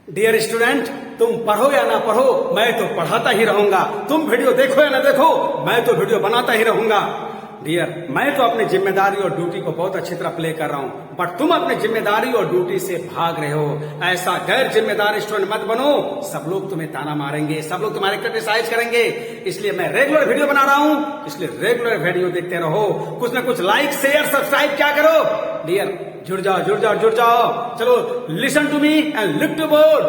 Dear student, तुम पढ़ो या ना पढ़ो, मैं तो पढ़ाता ही रहूंगा। तुम वीडियो देखो या ना देखो, मैं तो वीडियो बनाता ही रहूंगा। डियर, मैं तो अपनी जिम्मेदारी और ड्यूटी को बहुत अच्छी तरह प्ले कर रहा हूं, बट तुम अपनी जिम्मेदारी और ड्यूटी से भाग रहे हो। ऐसा गैर जिम्मेदार स्टूडेंट मत बनो। सब लोग तुम्हें ताना मारेंगे, सब लोग तुम्हारे क्रिटिसाइज करेंगे। इसलिए मैं रेगुलर वीडियो बना रहा हूं, इसलिए रेगुलर वीडियो देखते रहो। कुछ ना कुछ लाइक शेयर सब्सक्राइब क्या करो। डियर, जुड़ जाओ जुड़ जाओ जुड़ जाओ। चलो, listen to me and look to board.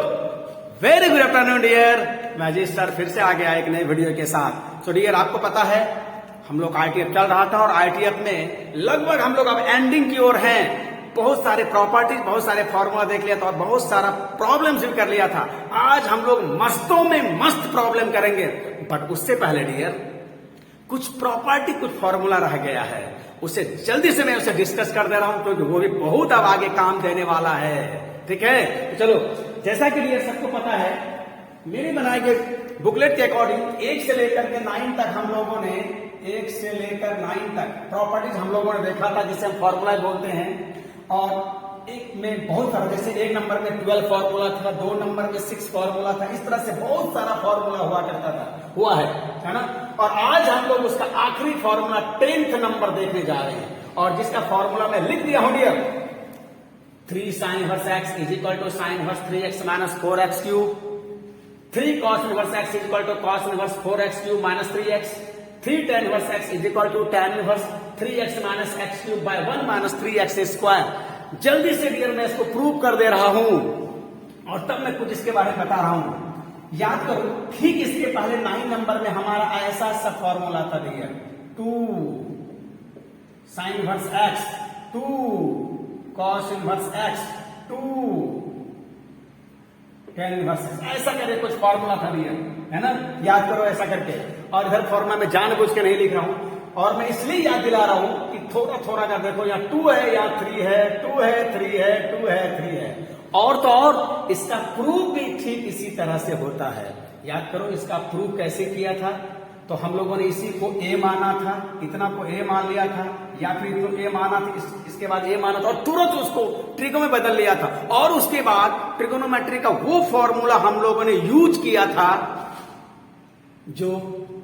Very good afternoon dear, मैं अजीत सर फिर से आ गया एक नए वीडियो के साथ। तो डियर, आपको पता है हम लोग आईटीएफ चल रहा था और आईटीएफ में लगभग हम लोग अब एंडिंग की ओर हैं। बहुत सारे प्रॉपर्टीज, बहुत सारे फॉर्मूला देख लिया था और बहुत सारा प्रॉब्लम्स भी कर लिया था। आज हम लोग मस्तों में मस्त प्रॉब्लम करेंगे, बट उससे पहले डियर कुछ प्रॉपर्टी, कुछ फॉर्मूला रह गया है, उसे जल्दी से मैं उसे डिस्कस कर दे रहा हूं क्योंकि वो भी बहुत अब आगे काम देने वाला है। ठीक है, तो चलो, जैसा कि डियर सबको पता है, मेरी बनाई गई बुकलेट के अकॉर्डिंग 1 से लेकर के 9 तक हम लोगों ने 1 से लेकर 9 तक प्रॉपर्टीज हम लोगों ने देखा था, जिसे हम फॉर्मूला बोलते हैं। और एक में बहुत सारा, जैसे 1 नंबर में 12 फॉर्मूला था, 2 नंबर में 6 फॉर्मूला था, इस तरह से बहुत सारा फॉर्मूला हुआ करता था, हुआ है ना। और आज हम लोग उसका आखिरी फॉर्मूला 10th नंबर देखने जा रहे हैं, और जिसका फॉर्मूला मैं लिख दिया हूं dear, 3 sin inverse x is equal to sin inverse 3x minus 4x cube, 3 cos inverse x is equal to cos inverse 4x cube minus 3x, 3 tan inverse x is equal to tan inverse 3x minus x cube by 1 minus 3x square. जल्दी से dear मैं इसको prove कर दे रहा हूं और तब मैं कुछ इसके बारे में बता रहा हूं। याद करो, ठीक इसके पहले 9 नंबर में हमारा ऐसा सा फॉर्मूला था dear, 2 sin inverse x, 2 cos inverse x, 2 tan inverse x, ऐसा करके कुछ फॉर्मूला था डियर, है ना। याद करो ऐसा करके। और इधर फॉर्मूला में जानबूझ के नहीं लिख रहा हूं, और मैं इसलिए याद दिला रहा हूं कि थोड़ा थोड़ा कर देखो, यहाँ 2 है, यहाँ 3 है, 2 है, 3 है, 2 है, 3 है। और तो और इसका प्रूफ भी ठीक इसी तरह से होता है। याद करो इसका प्रूफ कैसे किया था, तो हम लोगों ने इसी को ए माना था, इतना को ए मान लिया था, या फिर तो ए माना था, इसके बाद ए माना था और तुरंत उसको ट्रिगो में बदल लिया था। और उसके बाद ट्रिगोनोमेट्री का वो फॉर्मूला हम लोगों ने यूज किया था जो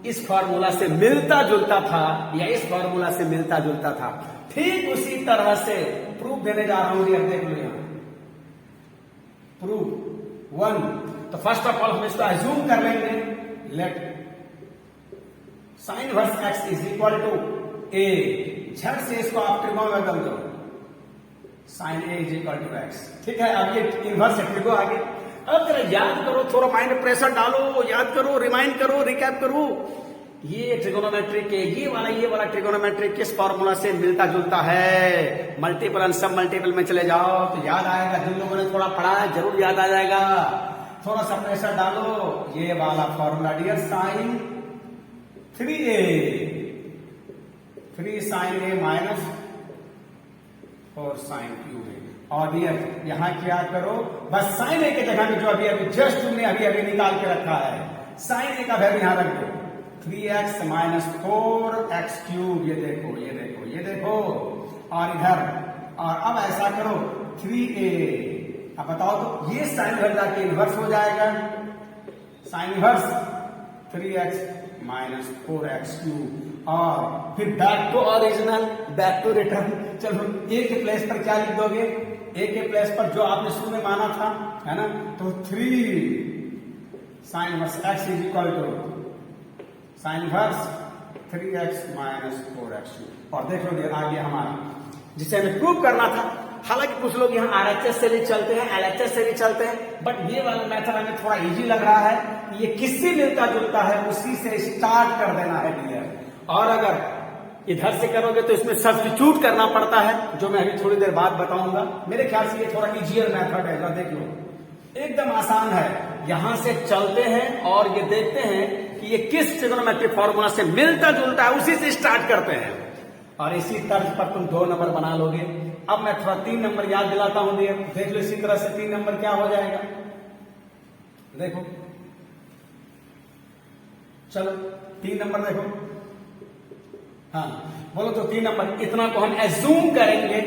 इस फॉर्मूला से मिलता जुलता था, या इस फॉर्मूला से मिलता जुलता था। ठीक उसी तरह से प्रूफ देने जा रहा हूं, देख लो यहां प्रूफ 1। तो फर्स्ट ऑफ ऑल हम इसको अज्यूम कर लेंगे, let sin inverse x is equal to a। झट से इसको आप ट्रिगो में बदल दो, sin a is equal to x। ठीक है, अब ये इनवर्स से ट्रिगो आ गया। अब जरा याद करो, थोड़ा माइंड में प्रेशर डालो, याद करो, रिमाइंड करो, रिकैप करो। ये ट्रिगोनोमेट्री के ये वाला ट्रिगोनोमेट्री किस फॉर्मूला से मिलता जुलता है? मल्टीपल एंड सब मल्टीपल में चले जाओ तो याद आएगा। जिन लोगों ने थोड़ा पढ़ा है जरूर याद आ जाएगा। थोड़ा सा प्रेशर डालो, ये वाला formula dear, sin 3a, 3 sin a minus 4 sin cube है। और डियर यहाँ क्या करो, बस sin a के जगह में जो अभी जस्ट तुमने अभी निकाल के रखा है, sin a का वैल्यू यहां रख दो, 3x माइनस 4x क्यूब। ये देखो ये देखो ये देखो, और इधर, और अब ऐसा करो 3a। अब बताओ तो ये साइन इनवर्स जाके इनवर्स हो जाएगा, sine inverse 3x minus 4x cube. और फिर back to original, back to return. चलो a के प्लेस पर क्या लिख दोगे, a के प्लेस पर जो आपने शुरू में माना था, है ना, तो 3 sine inverse x is equal to sine inverse 3x minus 4x। और देख लो आ गया हमारा, जिसे हमें प्रूव करना था। हालांकि कुछ लोग यहाँ आरएचएस से भी चलते हैं, एलएचएस से भी चलते हैं, बट ये वाला मेथड हमें थोड़ा इजी लग रहा है। ये किससे मिलता जुलता है उसी से स्टार्ट कर देना है डियर। और अगर इधर से करोगे तो इसमें सब्स्टिट्यूट करना पड़ता है, जो मैं अभी थोड़ी देर बाद बताऊंगा। मेरे ख्याल से ये थोड़ा इजियर मेथड है, देख लो एकदम आसान है। यहां से चलते हैं और ये देखते हैं कि ये किस ट्रिगोनोमेट्रिक फॉर्मूला से मिलता जुलता है, उसी से स्टार्ट करते हैं। और इसी तर्ज पर तुम 2 नंबर बना लोगे। अब मैं थोड़ा 3 नंबर याद दिलाता हूं, देख लो इसी तरह से 3 नंबर क्या हो जाएगा, देखो, चलो 3 नंबर देखो, हाँ बोलो तो 3 नंबर, इतना को हम एज्यूम करेंगे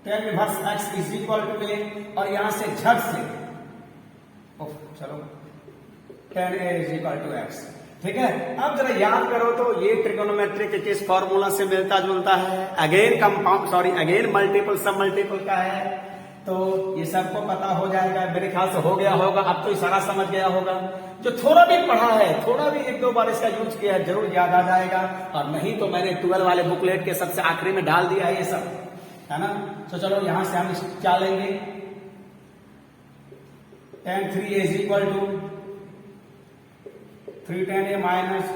tan inverse x is equal to a, और यहां से झट से चलो tan a is equal to x। ठीक है, अब जरा याद करो तो ये ट्रिगोनोमेट्री के किस फॉर्मूला से मिलता जुलता है? अगेन कंपाउंड अगेन मल्टीपल सब मल्टीपल का है, तो ये सबको पता हो जाएगा। मेरे ख्याल से हो गया होगा, अब तो इशारा समझ गया होगा। जो थोड़ा भी पढ़ा है, थोड़ा भी एक दो बार इसका यूज किया है, जरूर याद आ जाएगा, और नहीं तो मैंने 12 वाले बुकलेट के सबसे आखिरी में डाल दिया है ये सब, है ना। तो चलो यहां से हम क्या लेंगे, tan 3a is equal to 3 tan a minus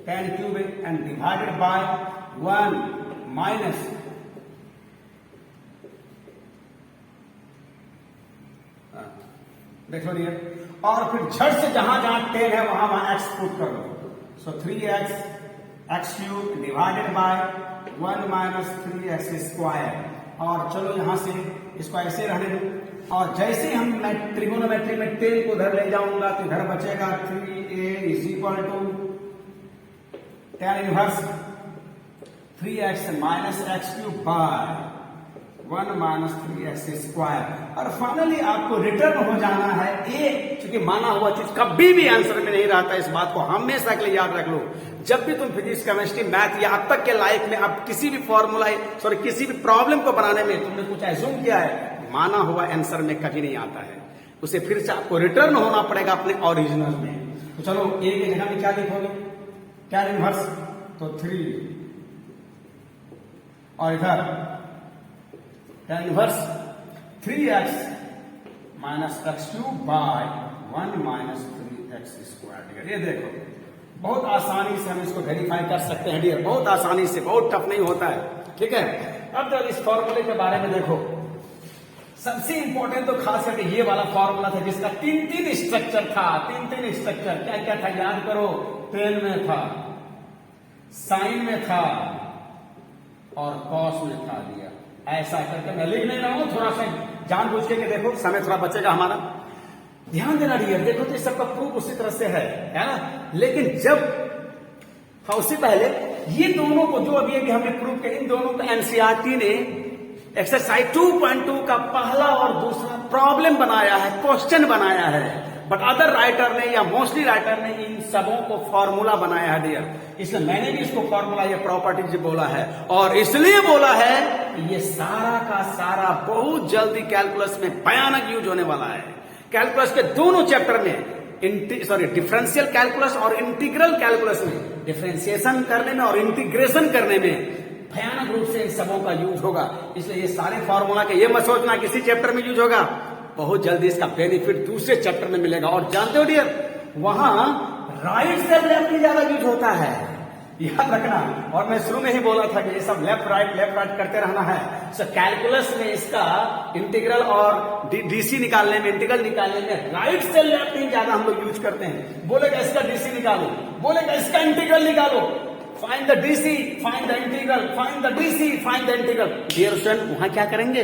tan cube a and divided by 1 minus देखो डियर, और फिर झट से जहां जहां tan है वहां वहां x पुट कर दो। सो 3x x cube divided by 1 minus 3x square, और चलो यहां से इसको ऐसे रहने दो, और जैसे हम ट्रिगोनोमेट्री में tan को उधर ले जाऊंगा तो इधर बचेगा 3a is equal to tan inverse 3x minus x cube by 1 minus 3x square, और फाइनली आपको रिटर्न हो जाना है a, क्योंकि माना हुआ चीज कभी भी आंसर में नहीं रहता। इस बात को हमेशा के लिए याद रख लो। जब भी तुम फिजिक्स केमिस्ट्री मैथ या अब तक के लाइफ में अब किसी भी फॉर्मूला किसी भी प्रॉब्लम को बनाने में तुमने कुछ एज्यूम किया है, माना हुआ आंसर में कभी नहीं आता है, उसे फिर से आपको रिटर्न होना पड़ेगा अपने ओरिजिनल में। तो चलो a की जगह में क्या लिखोगे, tan इनवर्स तो 3, और इधर tan inverse 3x minus x cube by 1 minus 3x square. ये देखो बहुत आसानी से हम इसको वेरीफाई कर सकते हैं डियर, बहुत आसानी से, बहुत टफ नहीं होता है। ठीक है, अब जब इस फॉर्मूले के बारे में देखो, सबसे इंपॉर्टेंट तो खास करके ये वाला फॉर्मूला था जिसका 3 स्ट्रक्चर था। 3 स्ट्रक्चर क्या क्या था याद करो, tan में था, साइन में था, और कॉस में था दिया। ऐसा करके मैं लिख नहीं रहा हूं, थोड़ा सा जानबूझ के देखो, समय थोड़ा बचेगा हमारा। ध्यान देना डियर, देखो तो सबका प्रूफ उसी तरह से है ना। लेकिन जब उससे पहले ये दोनों को जो अभी अभी हमने प्रूफ किया, इन दोनों को एनसीईआरटी ने एक्सरसाइज 2.2 का पहला और दूसरा प्रॉब्लम बनाया है, क्वेश्चन बनाया है। बट अदर राइटर ने या मोस्टली राइटर ने इन सबों को फॉर्मूला बनाया है डियर, इसलिए मैंने भी इसको फॉर्मूला या प्रॉपर्टीज बोला है, और इसलिए बोला है कि ये सारा का सारा बहुत जल्दी कैलकुलस में भयानक यूज होने वाला है। कैलकुलस के दोनों चैप्टर में, डिफरेंशियल कैलकुलस और इंटीग्रल कैलकुलस में, डिफरेंशिएशन करने में और इंटीग्रेशन करने में भयानक रूप से इन सबों का यूज होगा। इसलिए ये सारे फॉर्मूला के ये मत सोचना किसी चैप्टर में यूज होगा, बहुत जल्दी इसका बेनिफिट दूसरे चैप्टर में मिलेगा। और जानते हो डियर, वहां राइट से लेफ्ट ही ज्यादा यूज होता है, याद रखना। और मैं शुरू में ही बोला था कि ये सब लेफ्ट राइट करते रहना है। सो कैलकुलस में इसका इंटीग्रल और डीसी निकालने में, इंटीग्रल निकालने में राइट से लेफ्ट ही ज्यादा हम लोग यूज करते हैं। बोलेगा इसका डीसी निकालो, बोलेगा इसका इंटीग्रल निकालो, find the DC, find the integral, find the DC, find the integral. Dear student, वहां क्या करेंगे,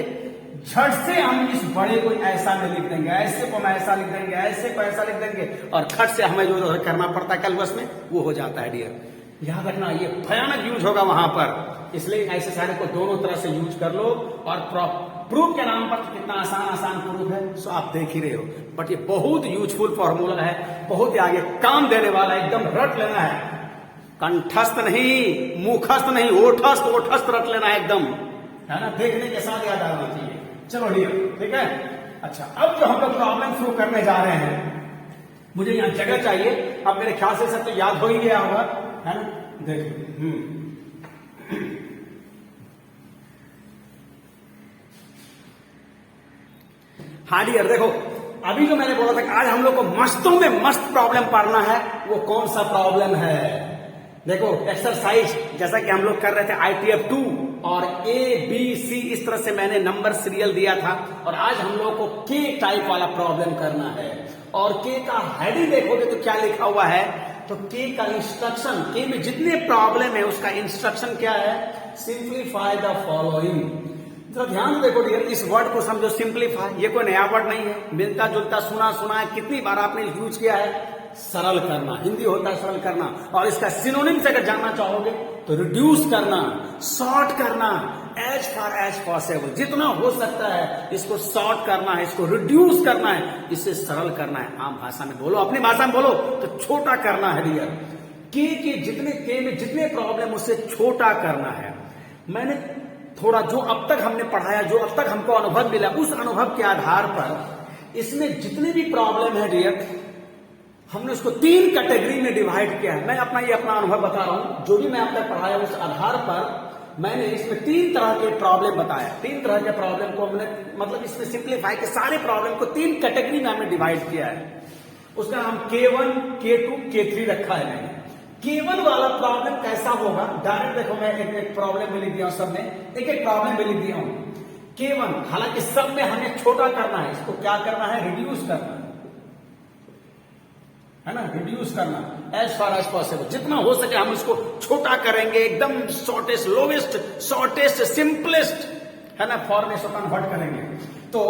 झट से हम इस बड़े को ऐसा में लिख देंगे, ऐसे को हम ऐसा लिख देंगे, ऐसे को ऐसा लिख देंगे, और खट से हमें जो करना पड़ता है कैलकुलस में वो हो जाता है डियर। याद रखना ये भयानक यूज होगा वहां पर, इसलिए ऐसे सारे को दोनों तरह से यूज कर लो। और प्रूफ के नाम पर कितना आसान प्रूफ है, सो आप देख ही रहे हो। बट ये बहुत यूजफुल फॉर्मूला है, बहुत ही आगे काम देने वाला है, एकदम रट लेना है, कंठस्थ नहीं, मुखस्थ नहीं, ओठस्थ रट लेना है एकदम, है ना, देखने के साथ याद आना चाहिए। चलो डियर, ठीक है। अच्छा, अब जो हम लोग प्रॉब्लम शुरू करने जा रहे हैं, मुझे यहां जगह चाहिए। अब मेरे ख्याल से सब तो याद हो ही गया होगा, है ना, देखो। हाँ डियर, देखो अभी जो मैंने बोला था कि आज हम लोग को मस्तों में मस्त प्रॉब्लम पढ़ना है, वो कौन सा प्रॉब्लम है। देखो एक्सरसाइज जैसा कि हम लोग कर रहे थे ITF 2 और ABC, इस तरह से मैंने नंबर सीरियल दिया था। और आज हम लोग को K टाइप वाला प्रॉब्लम करना है, और K का हेडिंग देखोगे तो क्या लिखा हुआ है, तो K का इंस्ट्रक्शन, K में जितने प्रॉब्लम है उसका इंस्ट्रक्शन क्या है, सिंप्लीफाई द फॉलोइंग। तो ध्यान देखो डियर, इस वर्ड को समझो, सिंप्लीफाई। ये कोई नया वर्ड नहीं है, मिलता जुलता सुना है, कितनी बार आपने यूज किया है। सरल करना, हिंदी होता है सरल करना, और इसका सिनोनिम से अगर जानना चाहोगे तो रिड्यूस करना, शॉर्ट करना, एज फार एज पॉसिबल, जितना हो सकता है इसको शॉर्ट करना है, इसको रिड्यूस करना है, इसे सरल करना है। आम भाषा में बोलो, अपनी भाषा में बोलो तो छोटा करना है डियर। के जितने के में जितने प्रॉब्लम उसे छोटा करना है। मैंने थोड़ा जो अब तक हमने पढ़ाया, जो अब तक हमको अनुभव मिला, उस अनुभव के आधार पर इसमें जितने भी प्रॉब्लम है डियर, हमने उसको 3 कैटेगरी में डिवाइड किया है। मैं अपना अनुभव बता रहा हूं, जो भी मैं अब तक पढ़ाया उस आधार पर मैंने इसमें 3 तरह के प्रॉब्लम बताया। 3 तरह के प्रॉब्लम को हमने मतलब इसमें सिंप्लीफाई के सारे प्रॉब्लम को 3 कैटेगरी में हमने डिवाइड किया है। उसका नाम K1, K2, K3 रखा है मैंने। K1 वाला प्रॉब्लम कैसा होगा, डायरेक्ट देखो मैं एक प्रॉब्लम में लिख दिया हूं, सब में एक प्रॉब्लम में लिख दिया हूं। K1, हालांकि सब में हमें छोटा करना है, इसको क्या करना है, रिड्यूस करना है ना, रिड्यूस करना एज फार एज पॉसिबल, जितना हो सके हम इसको छोटा करेंगे, एकदम शॉर्टेस्ट, लोवेस्ट, शॉर्टेस्ट, सिंपलेस्ट है ना फॉर्म में कन्वर्ट करेंगे। तो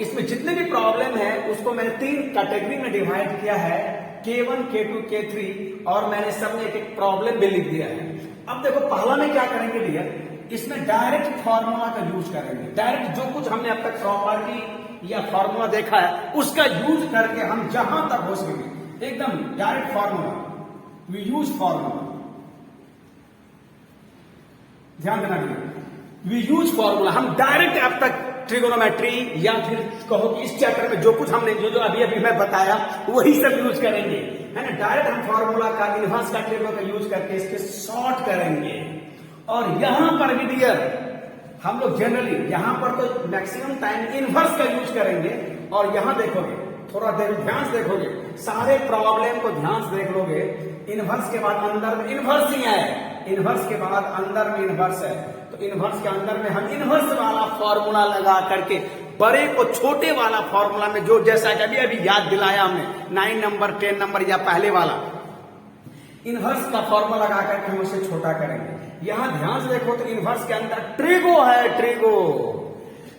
इसमें जितने भी प्रॉब्लम है उसको मैंने 3 कैटेगरी में डिवाइड किया है, K1, K2, K3, और मैंने सब में एक प्रॉब्लम भी लिख दिया है। अब देखो पहला में क्या करेंगे डियर, इसमें डायरेक्ट फॉर्मूला का यूज करेंगे। डायरेक्ट जो कुछ हमने अब तक प्रॉपर्टी या फॉर्मूला देखा है उसका यूज करके हम जहां तक हो सके एकदम direct formula, we use formula, ध्यान देना वी यूज फॉर्मूला। हम डायरेक्ट अब तक ट्रिगोनोमेट्री या फिर कहो कि इस चैप्टर में जो कुछ हमने जो अभी मैं बताया वही सब यूज करेंगे, है ना। डायरेक्ट हम फॉर्मूला का, इनवर्स का, ट्रिगो का यूज करके इसके शॉर्ट करेंगे। और यहां पर भी डियर हम लोग जनरली यहां पर तो मैक्सिमम टाइम इनवर्स का यूज करेंगे। और यहां देखोगे, थोड़ा देर ध्यान से देखोगे, सारे प्रॉब्लम को ध्यान से देख लोगे, इनवर्स के बाद अंदर में इनवर्स ही है, इनवर्स के बाद अंदर में इनवर्स है, तो इनवर्स के अंदर में हम इनवर्स वाला फॉर्मूला लगा करके बड़े को छोटे वाला फॉर्मूला में, जो जैसा कि अभी याद दिलाया हमने 9 नंबर 10 नंबर या पहले वाला इनवर्स का फॉर्मूला लगा करके हम उसे छोटा करेंगे। यहां ध्यान से देखो तो इनवर्स के अंदर ट्रिगो है, ट्रिगो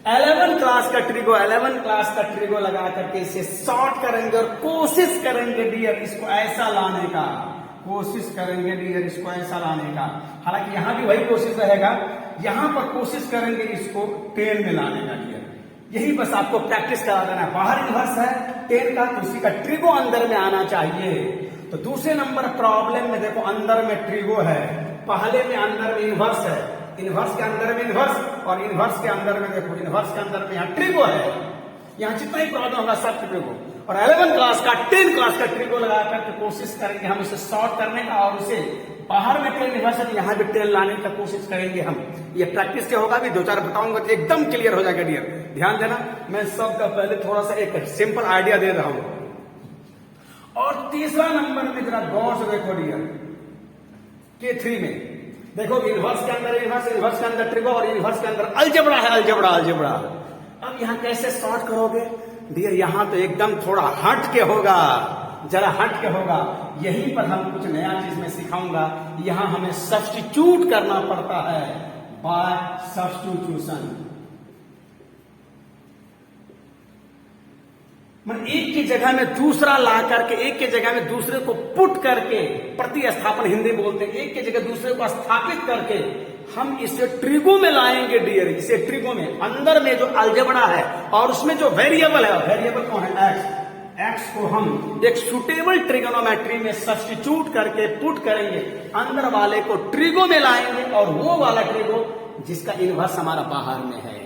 11 क्लास का ट्रिगो, 11 क्लास का ट्रिगो लगा करके इसे शॉर्ट करेंगे और कोशिश करेंगे डियर इसको ऐसा लाने का, कोशिश करेंगे डियर इसको ऐसा लाने का। हालांकि यहां भी वही कोशिश रहेगा, यहां पर कोशिश करेंगे इसको 10 में लाने का डियर। यही बस आपको प्रैक्टिस करा देना है। बाहर इनवर्स है 10 का, तो उसी का ट्रिगो अंदर में आना चाहिए। तो दूसरे नंबर प्रॉब्लम में देखो अंदर में ट्रिगो है, पहले में अंदर में इनवर्स है, इनवर्स के अंदर में इनवर्स, और इनवर्स के अंदर में देखो इनवर्स के अंदर में यहाँ ट्रिगो है। यहाँ जितना ही प्रॉब्लम होगा सब ट्रिगो, और 11 क्लास का 10 क्लास का ट्रिगो लगा करके कोशिश करेंगे हम इसे सॉल्व करने का, और उसे बाहर में 10 इनवर्स है यहाँ भी 10 लाने का कोशिश करेंगे हम। ये प्रैक्टिस से होगा भी, 2-4 बताऊंगा तो एकदम क्लियर हो जाएगा डियर। ध्यान देना, मैं सबका पहले थोड़ा सा एक सिंपल आइडिया दे रहा हूं। और तीसरा नंबर में जरा गौर से देखो डियर, K3 में देखो इनवर्स के अंदर इनवर्स, इनवर्स के अंदर ट्रिगो, और इनवर्स के अंदर अलजेब्रा है, अलजेब्रा अलजेब्रा। अब यहां कैसे सॉर्ट करोगे डियर, यहां तो एकदम थोड़ा हट के होगा, जरा हट के होगा। यहीं पर हम कुछ नया चीज में सिखाऊंगा। यहां हमें सब्स्टिट्यूट करना पड़ता है, बाय सब्स्टिट्यूशन। मतलब एक की जगह में दूसरा ला करके, एक की जगह में दूसरे को पुट करके, प्रतिस्थापन हिंदी बोलते हैं, एक की जगह दूसरे को स्थापित करके हम इसे ट्रिगो में लाएंगे डियर। इसे ट्रिगो में अंदर में जो अलजेब्रा है और उसमें जो वेरिएबल है, वेरिएबल कौन है, एक्स, एक्स को हम एक सुटेबल ट्रिगोनोमेट्री में सब्स्टिट्यूट करके पुट करेंगे, अंदर वाले को ट्रिगो में लाएंगे, और वो वाला ट्रिगो जिसका इनवर्स हमारा बाहर में है।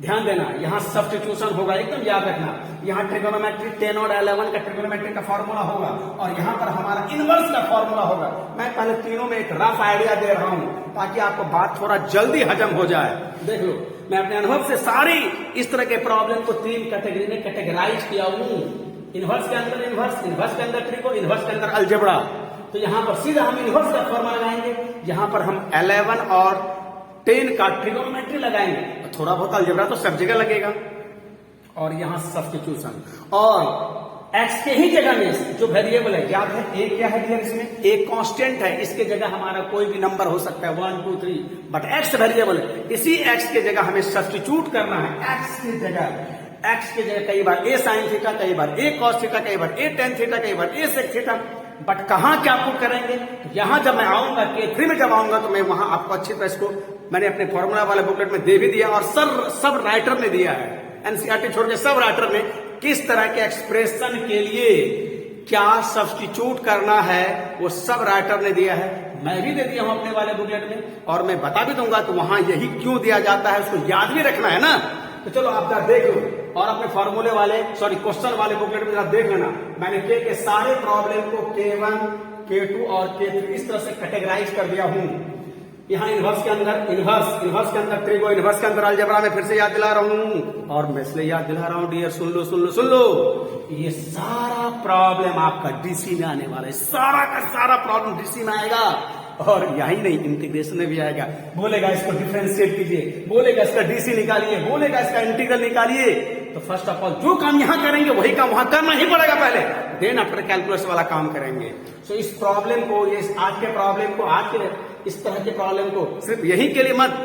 ध्यान देना, यहां सब्स्टिट्यूशन होगा, एकदम याद रखना। यहां ट्रिगोनोमेट्री 10 और 11 का ट्रिगोनोमेट्री का फॉर्मूला होगा, और यहां पर हमारा इनवर्स का फॉर्मूला होगा। मैं पहले तीनों में एक रफ आइडिया दे रहा हूं ताकि आपको बात थोड़ा जल्दी हजम हो जाए। देख लो, मैं अपने अनुभव से सारी इस तरह के प्रॉब्लम को 3 कैटेगरी में कैटेगराइज किया हूं। इनवर्स के अंदर इनवर्स, इनवर्स के अंदर ट्रिगो, इनवर्स के अंदर अलजेब्रा। तो यहां पर सीधा हम इनवर्स का फॉर्मूला लगाएंगे, यहां पर हम 11 और 10 का ट्रिगोनोमेट्री लगाएंगे, थोड़ा बहुत अलजेब्रा तो सब जगह लगेगा, और यहां सब्स्टिट्यूशन। और एक्स के ही जगह में जो वेरिएबल है, याद है एक क्या है डियर, इसमें एक कांस्टेंट है, इसके जगह हमारा कोई भी नंबर हो सकता है 1 2 3, बट एक्स वेरिएबल है। इसी एक्स के जगह हमें सब्स्टिट्यूट करना है, एक्स की जगह एक्स की जगह कई बार ए साइन थीटा, कई बार ए कॉस थीटा, कई बार ए टेन थीटा, कई बार ए सेक थीटा। बट कहाँ क्या पुट करेंगे? यहां जब मैं आऊंगा K3 में जब आऊंगा तो मैं वहां आपको अच्छी तरह इसको मैंने अपने फॉर्मूला वाले बुकलेट में दे भी दिया और सब राइटर ने दिया है, एनसीईआरटी छोड़ के सब राइटर ने किस तरह के एक्सप्रेशन के लिए क्या सब्स्टिट्यूट करना है वो सब राइटर ने दिया है। मैं भी दे दिया हूं अपने वाले बुकलेट में और मैं बता भी दूंगा कि वहां यही क्यों दिया जाता है, उसको याद भी रखना है ना। तो चलो आप जरा देख लो और अपने फॉर्मूले वाले क्वेश्चन वाले बुकलेट में जरा देख लेना। मैंने के सारे प्रॉब्लम को K1, K2 और K3 इस तरह से कैटेगराइज कर दिया हूं। यहाँ इनवर्स के अंदर इनवर्स के अंदर ट्रिगो, इनवर्स के अंदर अलजेब्रा में फिर से याद दिला रहा हूं और मैं इसलिए याद दिला रहा हूं डियर, सुन लो ये सारा प्रॉब्लम आपका डीसी में आने वाला है, सारा का सारा प्रॉब्लम डीसी में आएगा और यही नहीं इंटीग्रेशन में भी आएगा। बोलेगा इसको डिफरेंशिएट कीजिए, बोलेगा इसका डीसी निकालिए, बोलेगा इसका इंटीग्रल निकालिए। तो फर्स्ट ऑफ ऑल जो काम यहां करेंगे वही काम वहां करना ही पड़ेगा पहले, देन आफ्टर कैलकुलस वाला काम करेंगे। सो इस प्रॉब्लम को, ये आज के प्रॉब्लम को, आज के इस तरह के प्रॉब्लम को सिर्फ यही के लिए मत,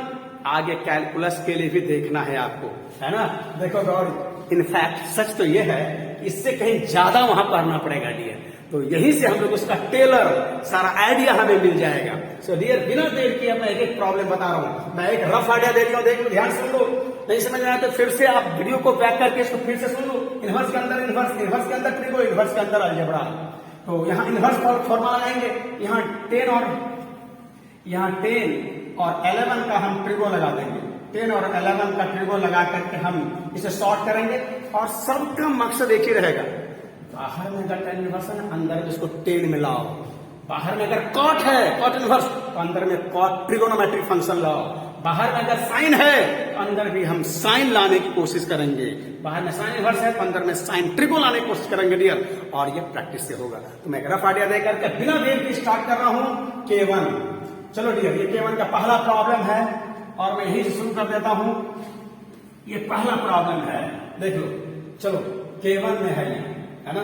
आगे कैलकुलस के लिए भी देखना है आपको, है ना। देखो गौर, इनफैक्ट सच तो ये है इससे कहीं ज्यादा वहां पढ़ना पड़ेगा डियर। तो यहीं से हम लोग उसका टेलर सारा आइडिया हमें मिल जाएगा। सो डियर, बिना देर किए मैं एक प्रॉब्लम बता रहा हूं, मैं एक रफ आइडिया दे रही हूं, देख लो, ध्यान सुन लो। नहीं समझ में आया तो फिर से आप वीडियो को बैक करके इसको फिर से सुन लो। इनवर्स के अंदर इनवर्स के अंदर ट्रिगो, इनवर्स के अंदर अलजेब्रा। तो यहाँ इनवर्स फॉर्मूला लगाएंगे, यहाँ 10 और 11 का हम ट्रिगो लगा देंगे। 10 और 11 का ट्रिगो लगा करके हम इसे सॉर्ट करेंगे और सबका मकसद एक ही रहेगा, बाहर में अगर tan इनवर्स है, अंदर में इसको 10 में लाओ। बाहर में अगर कॉट है, कॉट इनवर्स, तो अंदर में कॉट ट्रिगोनोमेट्रिक फंक्शन लाओ। बाहर में अगर साइन है तो अंदर भी हम साइन लाने की कोशिश करेंगे। बाहर में साइन इनवर्स है तो अंदर में साइन ट्रिगो लाने की कोशिश करेंगे डियर, और ये प्रैक्टिस से होगा। तो मैं रफ आइडिया देकर के बिना देर की स्टार्ट कर रहा हूं K1। चलो डियर, ये K1 का पहला प्रॉब्लम है और मैं यही से शुरू कर देता हूं। ये पहला प्रॉब्लम है, देख लो। चलो K1 में है ये, है ना,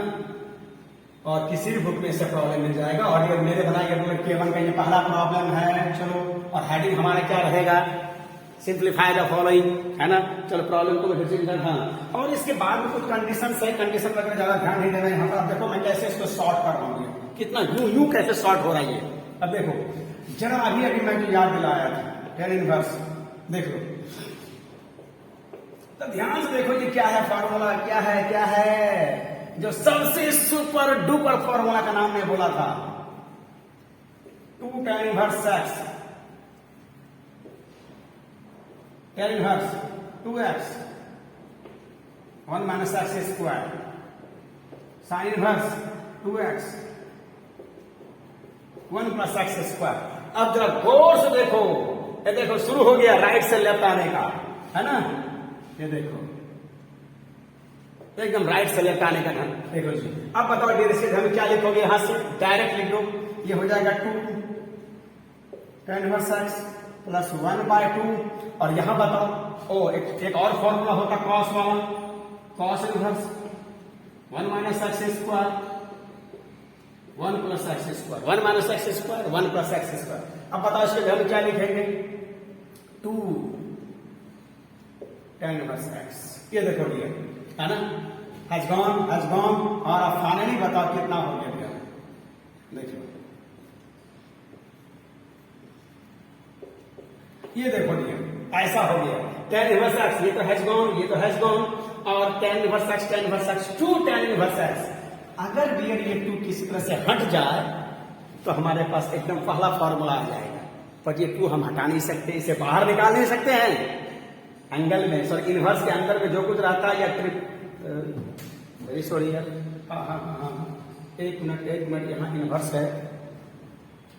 और किसी भी बुक में इससे प्रॉब्लम मिल जाएगा। और ये मेरे बनाए गए K1 का ये पहला प्रॉब्लम है। चलो, और हेडिंग हमारा क्या रहेगा, सिंप्लीफाई द फॉलोइंग, है ना। चलो प्रॉब्लम को फिर से, हाँ, और इसके बाद में कुछ कंडीशन है, कंडीशन वगैरह ज्यादा ध्यान नहीं देना है यहाँ पर। अब देखो मैं कैसे इसको सॉर्ट कर रहा हूँ, कितना यूं कैसे सॉर्ट हो रहा है ये। अब देखो जरा अभी मैं जो याद दिलाया था tan इनवर्स, देख लो तो ध्यान से देखो ये क्या है फॉर्मूला, क्या है जो सबसे सुपर डुपर फॉर्मूला का नाम मैं बोला था, 2 tan inverse x, tan inverse 2x 1 minus x square, sine inverse 2x 1 plus x square. अब जरा गौर से देखो, ये देखो शुरू हो गया राइट से लेफ्ट आने का, है ना। ये देखो एकदम राइट से लेफ्ट आने का ना, देखो जी। अब बताओ डियर, इसके हम क्या लिखोगे, यहां से डायरेक्ट लिख दो, ये हो जाएगा 2 tan इनवर्स x प्लस 1/2। और यहां बताओ, ओ एक और फॉर्मूला होता cos वाला, cos inverse 1 minus x square 1 plus x square, 1 minus x square 1 plus x square. अब बताओ इसके घर में क्या लिखेंगे, 2 tan इनवर्स x। ये देखो डियर, है ना, हैज गॉन। और अब फाइनली बताओ कितना हो गया डियर, देखो ये देखो डियर, ऐसा हो गया tan इनवर्स x, ये तो हैज गॉन, और tan inverse x 2 tan inverse x। अगर डियर ये 2 किसी तरह से हट जाए तो हमारे पास एकदम पहला फॉर्मूला आ जाएगा, पर ये 2 हम हटा नहीं सकते, इसे बाहर निकाल नहीं सकते हैं एंगल में। सॉरी, इनवर्स के अंदर में जो कुछ रहता है, या वेरी सॉरी यार, हाँ, एक मिनट, यहाँ इनवर्स है,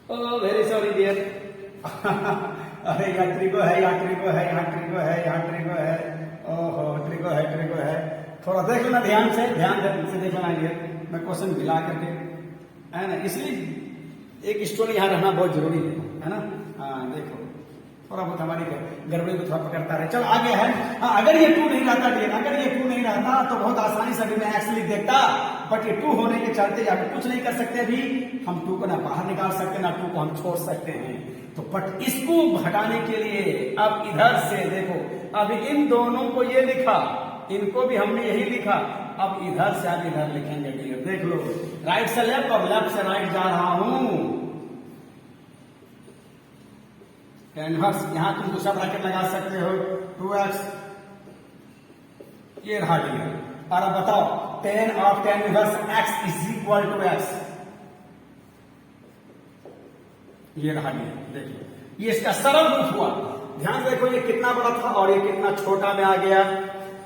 ओ वेरी सॉरी डियर। अरे यहाँ ट्रिगो है, यहाँ ट्रिगो है, ओहो ट्रिगो है। थोड़ा देख लेना ध्यान से देख लेना डियर, मैं क्वेश्चन मिला करके, है ना, इसलिए एक स्टोरी यहाँ रहना बहुत जरूरी है ना। हाँ देखो थोड़ा बहुत हमारी गड़बड़ी को थोड़ा पकड़ता रहे। चलो आगे है, हाँ, अगर ये 2 नहीं रहता डियर, अगर ये 2 नहीं रहता तो बहुत आसानी से अभी मैं एक्स लिख देखता, बट ये 2 होने के चलते यहाँ कुछ नहीं कर सकते। अभी हम 2 को ना बाहर निकाल सकते, ना 2 को हम छोड़ सकते हैं। तो बट इसको हटाने के लिए अब इधर से देखो, अभी इन दोनों को ये लिखा, इनको भी हमने यही लिखा। अब इधर से आप इधर लिखेंगे डियर, देख लो, राइट से लेफ्ट और लेफ्ट से राइट जा रहा हूं। इनवर्स यहां तुम दूसरा ब्रैकेट लगा सकते हो, 2x, ये रहा डियर। और अब बताओ tan of tan inverse x is equal to x, ये रहा डियर, देखो ये इसका सरल रूप हुआ। ध्यान से देखो ये कितना बड़ा था और ये कितना छोटा में आ गया।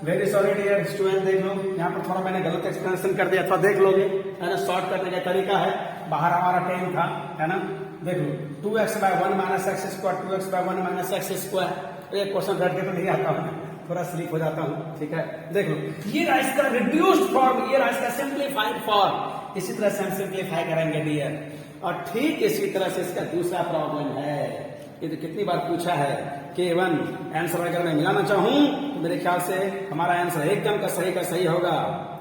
वेरी सॉरी डियर स्टूडेंट, देख लो यहाँ पर थोड़ा मैंने गलत एक्सप्लेनेशन कर दिया, थोड़ा देख लोगे, है ना, शॉर्ट करने का तरीका है। बाहर हमारा 10 था, है ना, देख लो 2x by 1 minus x square, 2x by 1 minus x square. एक क्वेश्चन रट के तो नहीं आता हूँ, थोड़ा स्लिप हो जाता हूँ, ठीक है। देख लो ये रहा इसका रिड्यूस्ड फॉर्म, ये रहा इसका सिंप्लीफाइड फॉर्म। इसी तरह से हम सिंप्लीफाई करेंगे डियर। और ठीक इसी तरह से इसका दूसरा प्रॉब्लम है, ये तो कितनी बार पूछा है, K1 आंसर अगर मैं मिलाना चाहूं तो मेरे ख्याल से हमारा आंसर एकदम का सही होगा,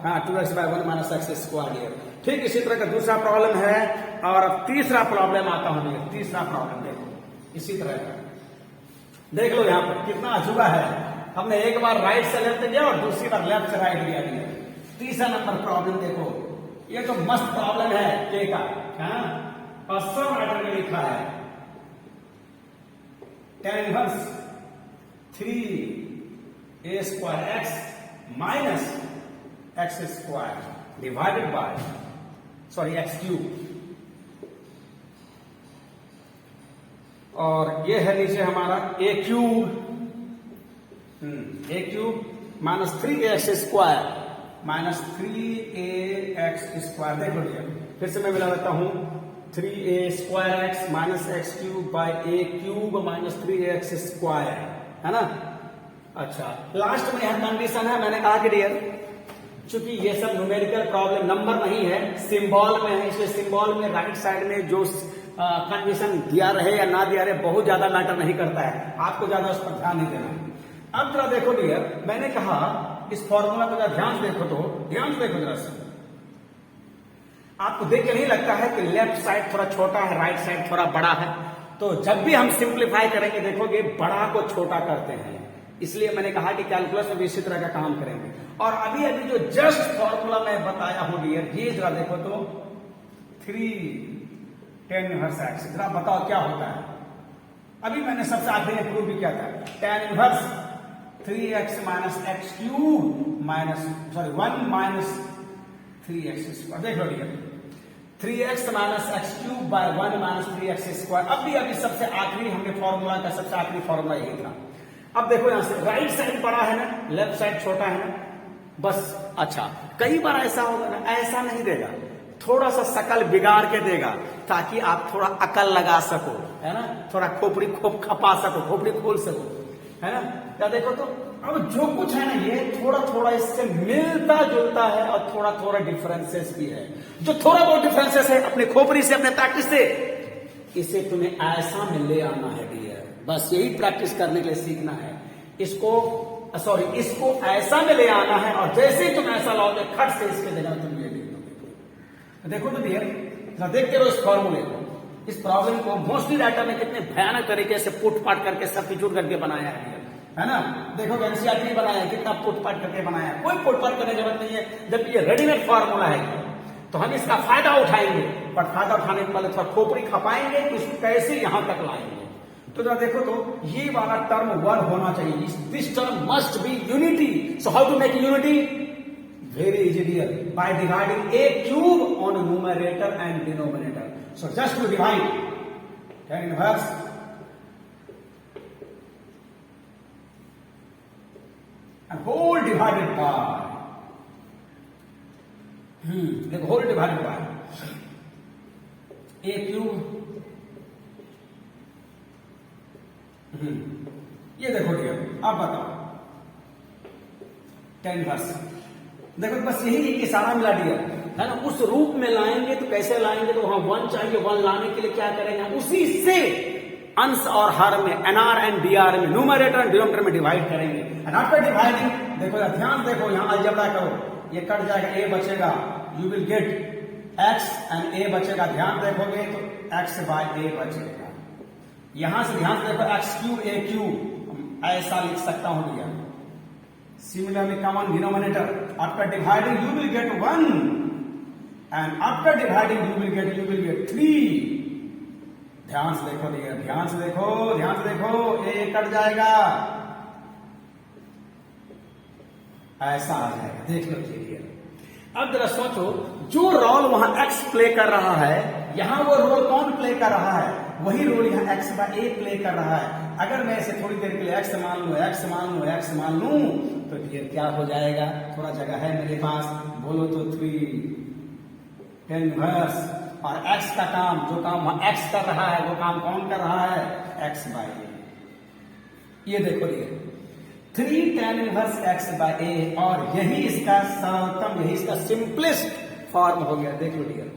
हाँ, 2x by 1 minus x square. ठीक इसी तरह का दूसरा प्रॉब्लम है। और अब तीसरा प्रॉब्लम आता हूं, तीसरा प्रॉब्लम देखो इसी तरह का, देख लो यहाँ पर कितना अजूबा है। हमने एक बार राइट से लेफ्ट गया और दूसरी बार लेफ्ट से राइट गया। तीसरा नंबर प्रॉब्लम देखो, ये तो मस्त प्रॉब्लम है K का, हाँ, और सब राइटर में लिखा है tan inverse 3a square x minus x square divided by x cube. और ये है नीचे हमारा a cube minus 3x square minus 3ax square. देख लो भैया फिर से मैं मिला देता हूं, 3a square x minus x cube bye a cube minus 3ax square, है ना। अच्छा, लास्ट में यह कंडीशन है, मैंने कहा कि डियर चूंकि ये सब न्यूमेरिकल प्रॉब्लम नंबर नहीं है, सिंबल में है, इसलिए सिंबल में राइट साइड में जो कंडीशन दिया रहे या ना दिया रहे बहुत ज्यादा मैटर नहीं करता है, आपको ज्यादा उस पर ध्यान नहीं देना है। अब जरा देखो डियर, मैंने कहा इस फॉर्मूला को जरा ध्यान से देखो, तो ध्यान से देखो जरा से, आपको देख के नहीं लगता है कि लेफ्ट साइड थोड़ा छोटा है, राइट साइड थोड़ा बड़ा है। तो जब भी हम सिंप्लीफाई करेंगे देखोगे बड़ा को छोटा करते हैं, इसलिए मैंने कहा कि कैलकुलस में भी इसी तरह का काम करेंगे। और अभी अभी जो जस्ट फॉर्मूला मैं बताया हूं डियर, ये जरा देखो तो 3 tan इनवर्स x, जरा बताओ क्या होता है। अभी मैंने सबसे आखिरी में प्रूव भी किया था, tan inverse 3x minus x cube minus 1 minus 3x square. देख लो dear, 3x minus x cube by 1 minus 3x square. अभी सबसे आखिरी हमने फॉर्मूला का सबसे आखिरी फॉर्मूला यही था। अब देखो यहां से राइट साइड बड़ा है ना, लेफ्ट साइड छोटा है ना, बस। अच्छा, कई बार ऐसा होगा ना, ऐसा नहीं देगा, थोड़ा सा शकल बिगाड़ के देगा ताकि आप थोड़ा अकल लगा सको, है ना, थोड़ा खोपड़ी खपा सको, खोपड़ी खोल सको, है ना। क्या देखो तो अब जो कुछ है ना ये थोड़ा थोड़ा इससे मिलता जुलता है और थोड़ा थोड़ा डिफरेंसेस भी है। जो थोड़ा बहुत डिफरेंसेस है अपने खोपड़ी से, अपने प्रैक्टिस से, इसे तुम्हें ऐसा में ले आना है डियर, बस यही प्रैक्टिस करने के लिए सीखना है। इसको ऐसा में ले आना है और जैसे ही तुम ऐसा लाओगे खट से इसके जगह तुम ये लिख दोगे। देखो तो डियर, देखते रहो इस फॉर्मूले को, इस प्रॉब्लम को मोस्टली राइटर ने कितने भयानक तरीके से पुट पाट करके सब्स्टिट्यूट करके बनाया है ना। देखो एनसीईआरटी बनाया है, कितना पुट पाट करके बनाया है, कोई पुट पाट करने की जरूरत नहीं है, जबकि ये रेडीमेड फॉर्मूला है। तो हम इसका फायदा उठाएंगे, पर फायदा उठाने के पहले थोड़ा खोपड़ी खपाएंगे तो इसको कैसे यहां तक लाएंगे। तो जरा देखो तो ये वाला टर्म 1 होना चाहिए, this term must be unity. So how to make unity? Very easy dear, by dividing a cube on numerator and denominator. So just to divide tan inverse and whole divided by देखो whole divided by a cube. ये देखो dear, अब बताओ tan inverse, देखो बस यही एक इशारा मिला डियर, है ना। उस रूप में लाएंगे तो कैसे लाएंगे, तो वहां 1 चाहिए, 1 लाने के लिए क्या करेंगे, उसी से अंश और हर में एनआर एंड डीआर में न्यूमरेटर एंड डिनोमिनेटर में डिवाइड करेंगे। एंड आफ्टर डिवाइडिंग देखो ध्यान देखो, यहां अलजेब्रा करो, ये कट जाएगा, a बचेगा, you will get x and a बचेगा। ध्यान देखोगे तो x बाय a बचेगा। यहां से ध्यान देखो x क्यूब a क्यूब ऐसा लिख सकता हूं भैया, Similarly, common denominator. After dividing, you will get 1, and after dividing, you will get 3. ध्यान से देखो डियर, ध्यान से देखो, ये कट जाएगा, ऐसा आ जाएगा। देख लो डियर। अब जरा सोचो, जो रोल वहां एक्स प्ले कर रहा है, यहां वो रोल कौन प्ले कर रहा है? वही रोल यहाँ एक्स बाय ए प्ले कर रहा है। अगर मैं इसे थोड़ी देर के लिए एक्स मान लूं, तो डियर क्या हो जाएगा? थोड़ा जगह है मेरे पास, बोलो तो 3 tan इनवर्स, और एक्स का काम, जो काम वहां एक्स कर रहा है, वो काम कौन कर रहा है? X by a. ये देखो dear, 3 tan inverse x by a, और यही इसका सरलतम, यही इसका सिंपलेस्ट फॉर्म हो गया। देख लो डियर,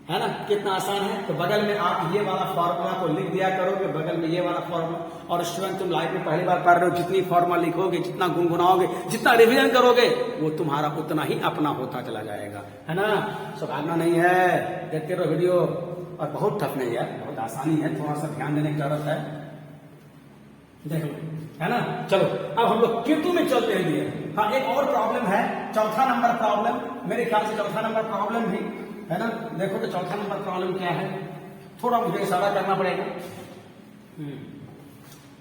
है ना कितना आसान है। तो बगल में आप ये वाला फॉर्मूला को लिख दिया करोगे, बगल में ये वाला फॉर्मूला। और स्टूडेंट, तुम लाइफ में पहली बार पढ़ रहे हो, जितनी फॉर्मूला लिखोगे, जितना गुनगुनाओगे, जितना रिवीजन करोगे, वो तुम्हारा उतना ही अपना होता चला जाएगा, है ना। सुधारना नहीं है, देखते रहो वीडियो। और बहुत टफ नहीं है, बहुत आसानी है, थोड़ा सा ध्यान देने की जरूरत है। देख लो, है ना। चलो अब हम लोग Q2 में चलते हैं डियर। हाँ, एक और प्रॉब्लम है, चौथा नंबर प्रॉब्लम, मेरे ख्याल से चौथा नंबर प्रॉब्लम भी है ना। देखो तो चौथा नंबर प्रॉब्लम क्या है, थोड़ा मुझे इशारा करना पड़ेगा।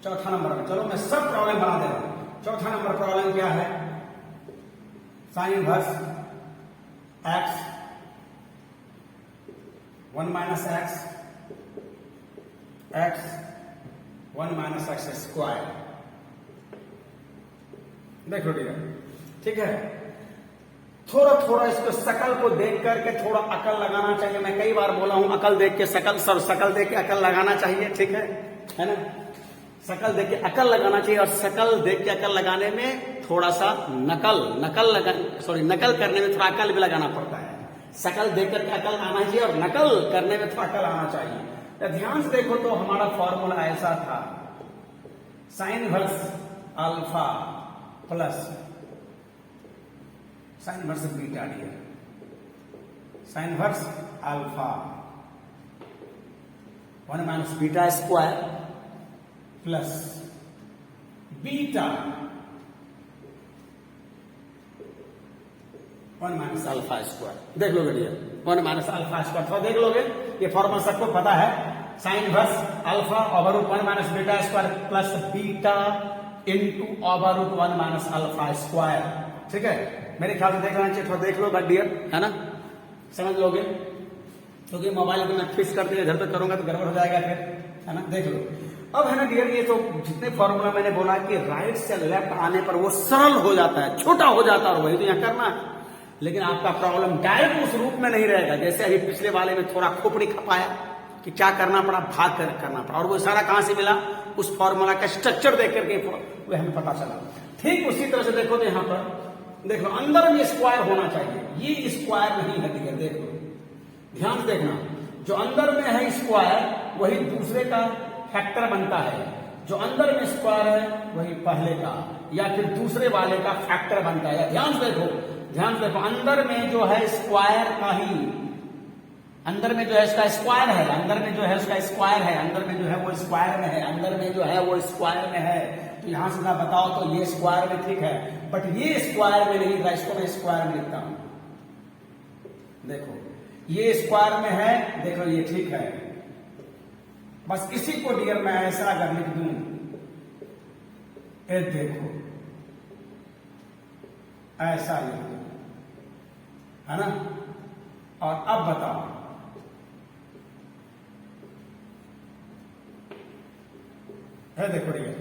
चौथा नंबर में, चलो मैं सब प्रॉब्लम बना दे रहा हूं। चौथा नंबर प्रॉब्लम क्या है? Sine inverse x 1 minus x 1 minus x square. देख लो डियर, ठीक है। थोड़ा इसको शकल को देख करके थोड़ा अकल लगाना चाहिए। मैं कई बार बोला हूं, अकल देख के शकल देख के अकल लगाना चाहिए, ठीक है ना। शकल देख के अकल लगाना चाहिए, और शकल देख के अकल लगाने में थोड़ा सा नकल करने में थोड़ा अकल भी लगाना पड़ता है। शकल देख करके अकल आना चाहिए, और नकल करने में थोड़ा अकल आना चाहिए। तो ध्यान से देखो तो हमारा फॉर्मूला ऐसा था, sine inverse alpha plus sine inverse beta dear, sine inverse alpha 1 minus beta square plus beta 1 minus alpha square. देख लोगे डियर, 1 माइनस अल्फा स्क्वायर थोड़ा देख लोगे, ये फॉर्मूला सबको पता है। Sine inverse alpha over root 1 minus beta square plus beta into over root 1 minus alpha square, ठीक है। मेरे ख्याल से देख लेना चाहिए, थोड़ा देख लो डियर, है ना, समझ लोगे। क्योंकि मोबाइल को मैं फिक्स करते इधर तक करूंगा तो गड़बड़ हो जाएगा फिर, है ना। देख लो अब, है ना डियर। ये तो जितने फॉर्मूला मैंने बोला कि राइट से लेफ्ट आने पर वो सरल हो जाता है, छोटा हो जाता है, और वही तो यहाँ करना है। लेकिन आपका प्रॉब्लम डायरेक्ट उस रूप में नहीं रहेगा, जैसे अभी पिछले वाले में थोड़ा खोपड़ी खपाया कि क्या करना पड़ा, भाग कर करना पड़ा, और वो सारा कहां से मिला? उस फॉर्मूला का स्ट्रक्चर देख करके वो हमें पता चला। ठीक उसी तरह से देखो तो यहाँ पर देख लो, अंदर में स्क्वायर होना चाहिए, ये स्क्वायर नहीं है डियर। देख लो, ध्यान से देखना, जो अंदर में है स्क्वायर वही दूसरे का फैक्टर बनता है, जो अंदर में स्क्वायर है वही पहले का या फिर दूसरे वाले का फैक्टर बनता है। ध्यान से देखो, अंदर में जो है स्क्वायर का ही, अंदर में जो है इसका स्क्वायर है, अंदर में जो है उसका स्क्वायर है, अंदर में जो है वो स्क्वायर में है, अंदर में जो है वो स्क्वायर में है। तो यहां से ना बताओ तो ये स्क्वायर में ठीक है, बट ये स्क्वायर में नहीं था, इसको मैं स्क्वायर में लिखता हूं। देखो ये स्क्वायर में है, देखो ये ठीक है। बस इसी को डियर मैं ऐसा अगर लिख दूं, ये देखो ऐसा लिख दूं, है ना। और अब बताओ, है देखो डियर,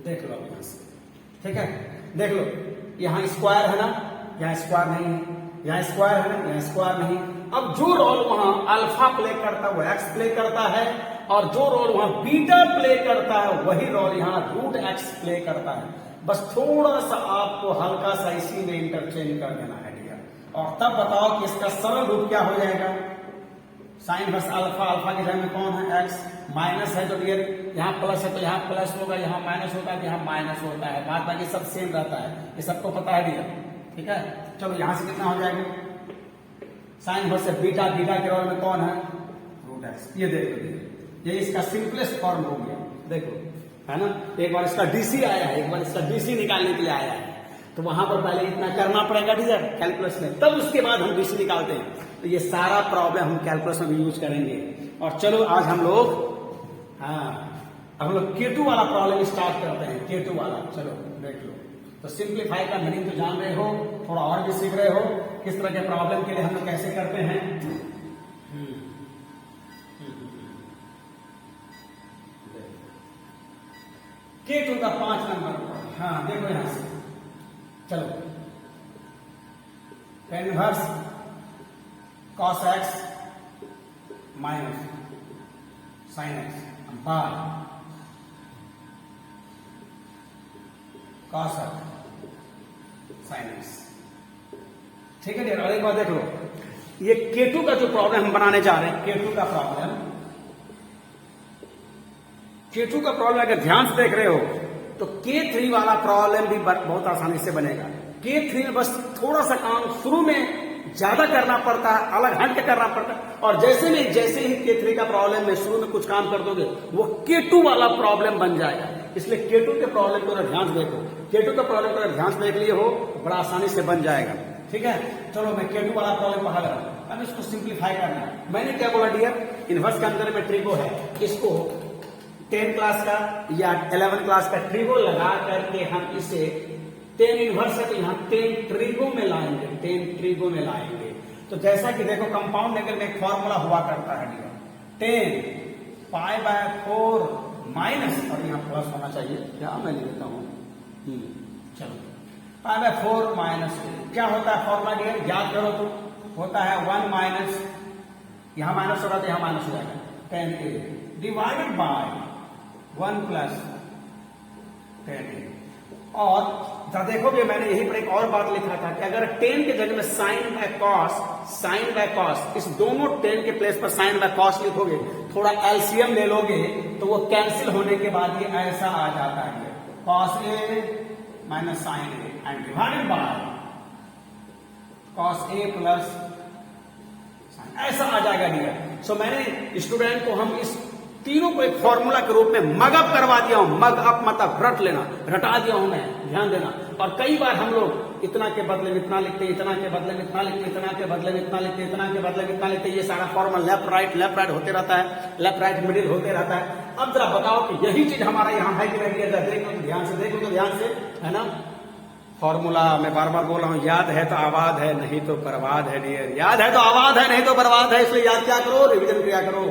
देख लो यहां से, ठीक है। देख लो यहां स्क्वायर है ना, यहां स्क्वायर नहीं है, यहां स्क्वायर है ना, यहां स्क्वायर नहीं। अब जो रोल वहां अल्फा प्ले करता है वो एक्स प्ले करता है, और जो रोल वहां बीटा प्ले करता है वही रोल यहां रूट एक्स प्ले करता है। बस थोड़ा सा आपको हल्का सा इसी में इंटरचेंज कर देना है डियर, और तब बताओ कि इसका सरल रूप क्या हो जाएगा। साइन बस अल्फा, अल्फा की जगह में कौन है? एक्स। माइनस है तो डियर यहाँ प्लस है तो यहाँ प्लस होगा, यहाँ माइनस होता है तो यहाँ माइनस होता है, बाद बाकी सब सेम रहता है, ये सबको पता है डियर, ठीक है। चलो यहां से कितना हो जाएगा? साइन इनवर्स से बीटा, बीटा के रोल में कौन है? Root x. ये देखो ये इसका सिंपलेस्ट फॉर्म हो गया, देखो, है ना। एक बार इसका डीसी आया है, एक बार इसका डीसी निकालने के लिए आया है, तो वहां पर पहले इतना करना पड़ेगा टीचर कैलकुलस में, तब उसके बाद हम डीसी निकालते हैं। तो ये सारा प्रॉब्लम हम कैलकुलस में भी यूज करेंगे। और चलो आज हम लोग हम लोग K2 वाला प्रॉब्लम स्टार्ट करते हैं। K2 वाला चलो देख लो। तो सिंप्लीफाई का मीनिंग तो जान रहे हो, थोड़ा और भी सीख रहे हो किस तरह के प्रॉब्लम के लिए हम लोग कैसे करते हैं। K2 का 5 नंबर, हाँ देखो यहां से, चलो tan inverse cos x minus sin x by cos x sin x, ठीक है डियर। और एक बार देख लो, ये K2 का जो प्रॉब्लम हम बनाने जा रहे हैं, K2 का प्रॉब्लम अगर ध्यान से देख रहे हो तो K3 वाला प्रॉब्लम भी बहुत आसानी से बनेगा। K3 में बस थोड़ा सा काम शुरू में ज्यादा करना पड़ता है, अलग हट के करना पड़ता है, और जैसे ही K3 का प्रॉब्लम में शुरू में कुछ काम कर दोगे वो K2 वाला प्रॉब्लम बन जाएगा। इसलिए K2 के प्रॉब्लम को ध्यान से देखो, K2 का प्रॉब्लम को ध्यान से देख लिए हो बड़ा आसानी से बन जाएगा, ठीक है। चलो मैं K2 वाला प्रॉब्लम पढ़ा रहा हूं, अब इसको सिंप्लीफाई करना है। मैंने क्या बोला डियर, इनवर्स के अंदर में ट्रिगो है, इसको 10 क्लास का या 11 क्लास का ट्रिगो लगा करके हम इसे 10 इनवर्स है तो यहाँ 10 ट्रिगो में लाएंगे, 10 ट्रिगो में लाएंगे। तो जैसा कि देखो कंपाउंड नेचर में एक फॉर्मूला हुआ करता है डियर, 10 π/4 माइनस, और यहाँ प्लस होना चाहिए, क्या मैं लिखता हूँ, चलो π/4 माइनस क्या होता है फॉर्मूला डियर, याद करो तो होता है 1 माइनस, यहां माइनस होगा तो यहां माइनस हो जाएगा, 10a divided by 1 plus 10a। और जब देखोगे मैंने यहीं पर एक और बात लिखा था कि अगर 10 के जगह में साइन बाय कॉस, इस दोनों 10 के प्लेस पर साइन बाय कॉस लिखोगे, थोड़ा एलसीएम ले लोगे तो वो कैंसिल होने के बाद ये ऐसा आ जाता है, cos A minus sine A and divided by cos A plus, ऐसा आ जाएगा डियर। सो मैंने स्टूडेंट को हम इस तीनों को एक फॉर्मूला के रूप में मगअप करवा दिया हूं, मगअप मतलब रट लेना, रटा दिया हूं मैं, ध्यान देना। और कई बार हम लोग इतना के बदले में इतना लिखते, इतना के बदले में इतना लिखते, इतना के बदले में इतना लिखते, इतना के बदले में इतना लिखते, ये सारा फॉर्मूला लेफ्ट राइट होते रहता है, लेफ्ट राइट मिडिल होते रहता है। अब जरा बताओ कि यही चीज हमारा यहाँ है कि नहीं, देखो तो ध्यान से, देखो तो ध्यान से, है ना। फॉर्मूला मैं बार बार बोल रहा हूं, याद है तो आवाज है, नहीं तो बर्बाद है डियर, याद है तो आवाज है, नहीं तो बर्बाद है, इसलिए याद क्या करो, रिविजन किया करो।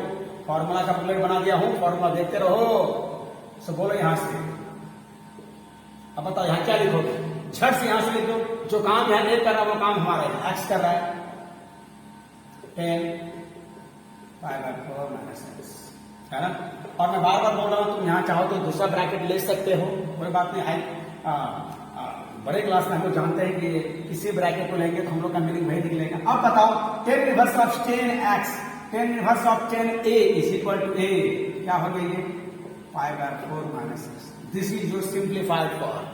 फॉर्मूला का बुलेट बना दिया हूं, फॉर्मूला देखते रहो। सो बोलो यहां से, अब बताओ यहां क्या लिखोगे, झट से यहां से लिख दो, जो काम यहां नहीं कर रहा वो काम हमारा है, एक्स कर रहा है, 10 π/4 माइनस एक्स, है ना। और मैं बार बार बोल रहा हूं, तुम यहां चाहो तो दूसरा ब्रैकेट ले सकते हो, कोई बात नहीं है। बड़े क्लास में हम लोग जानते हैं कि किसी ब्रैकेट को लेंगे तो हम लोग का मीनिंग वही निकलेगा। अब बताओ 10 inverse of 10x, 10 inverse of 10a is equal to a, क्या हो गई ये π/4 minus x. This is your simplified form,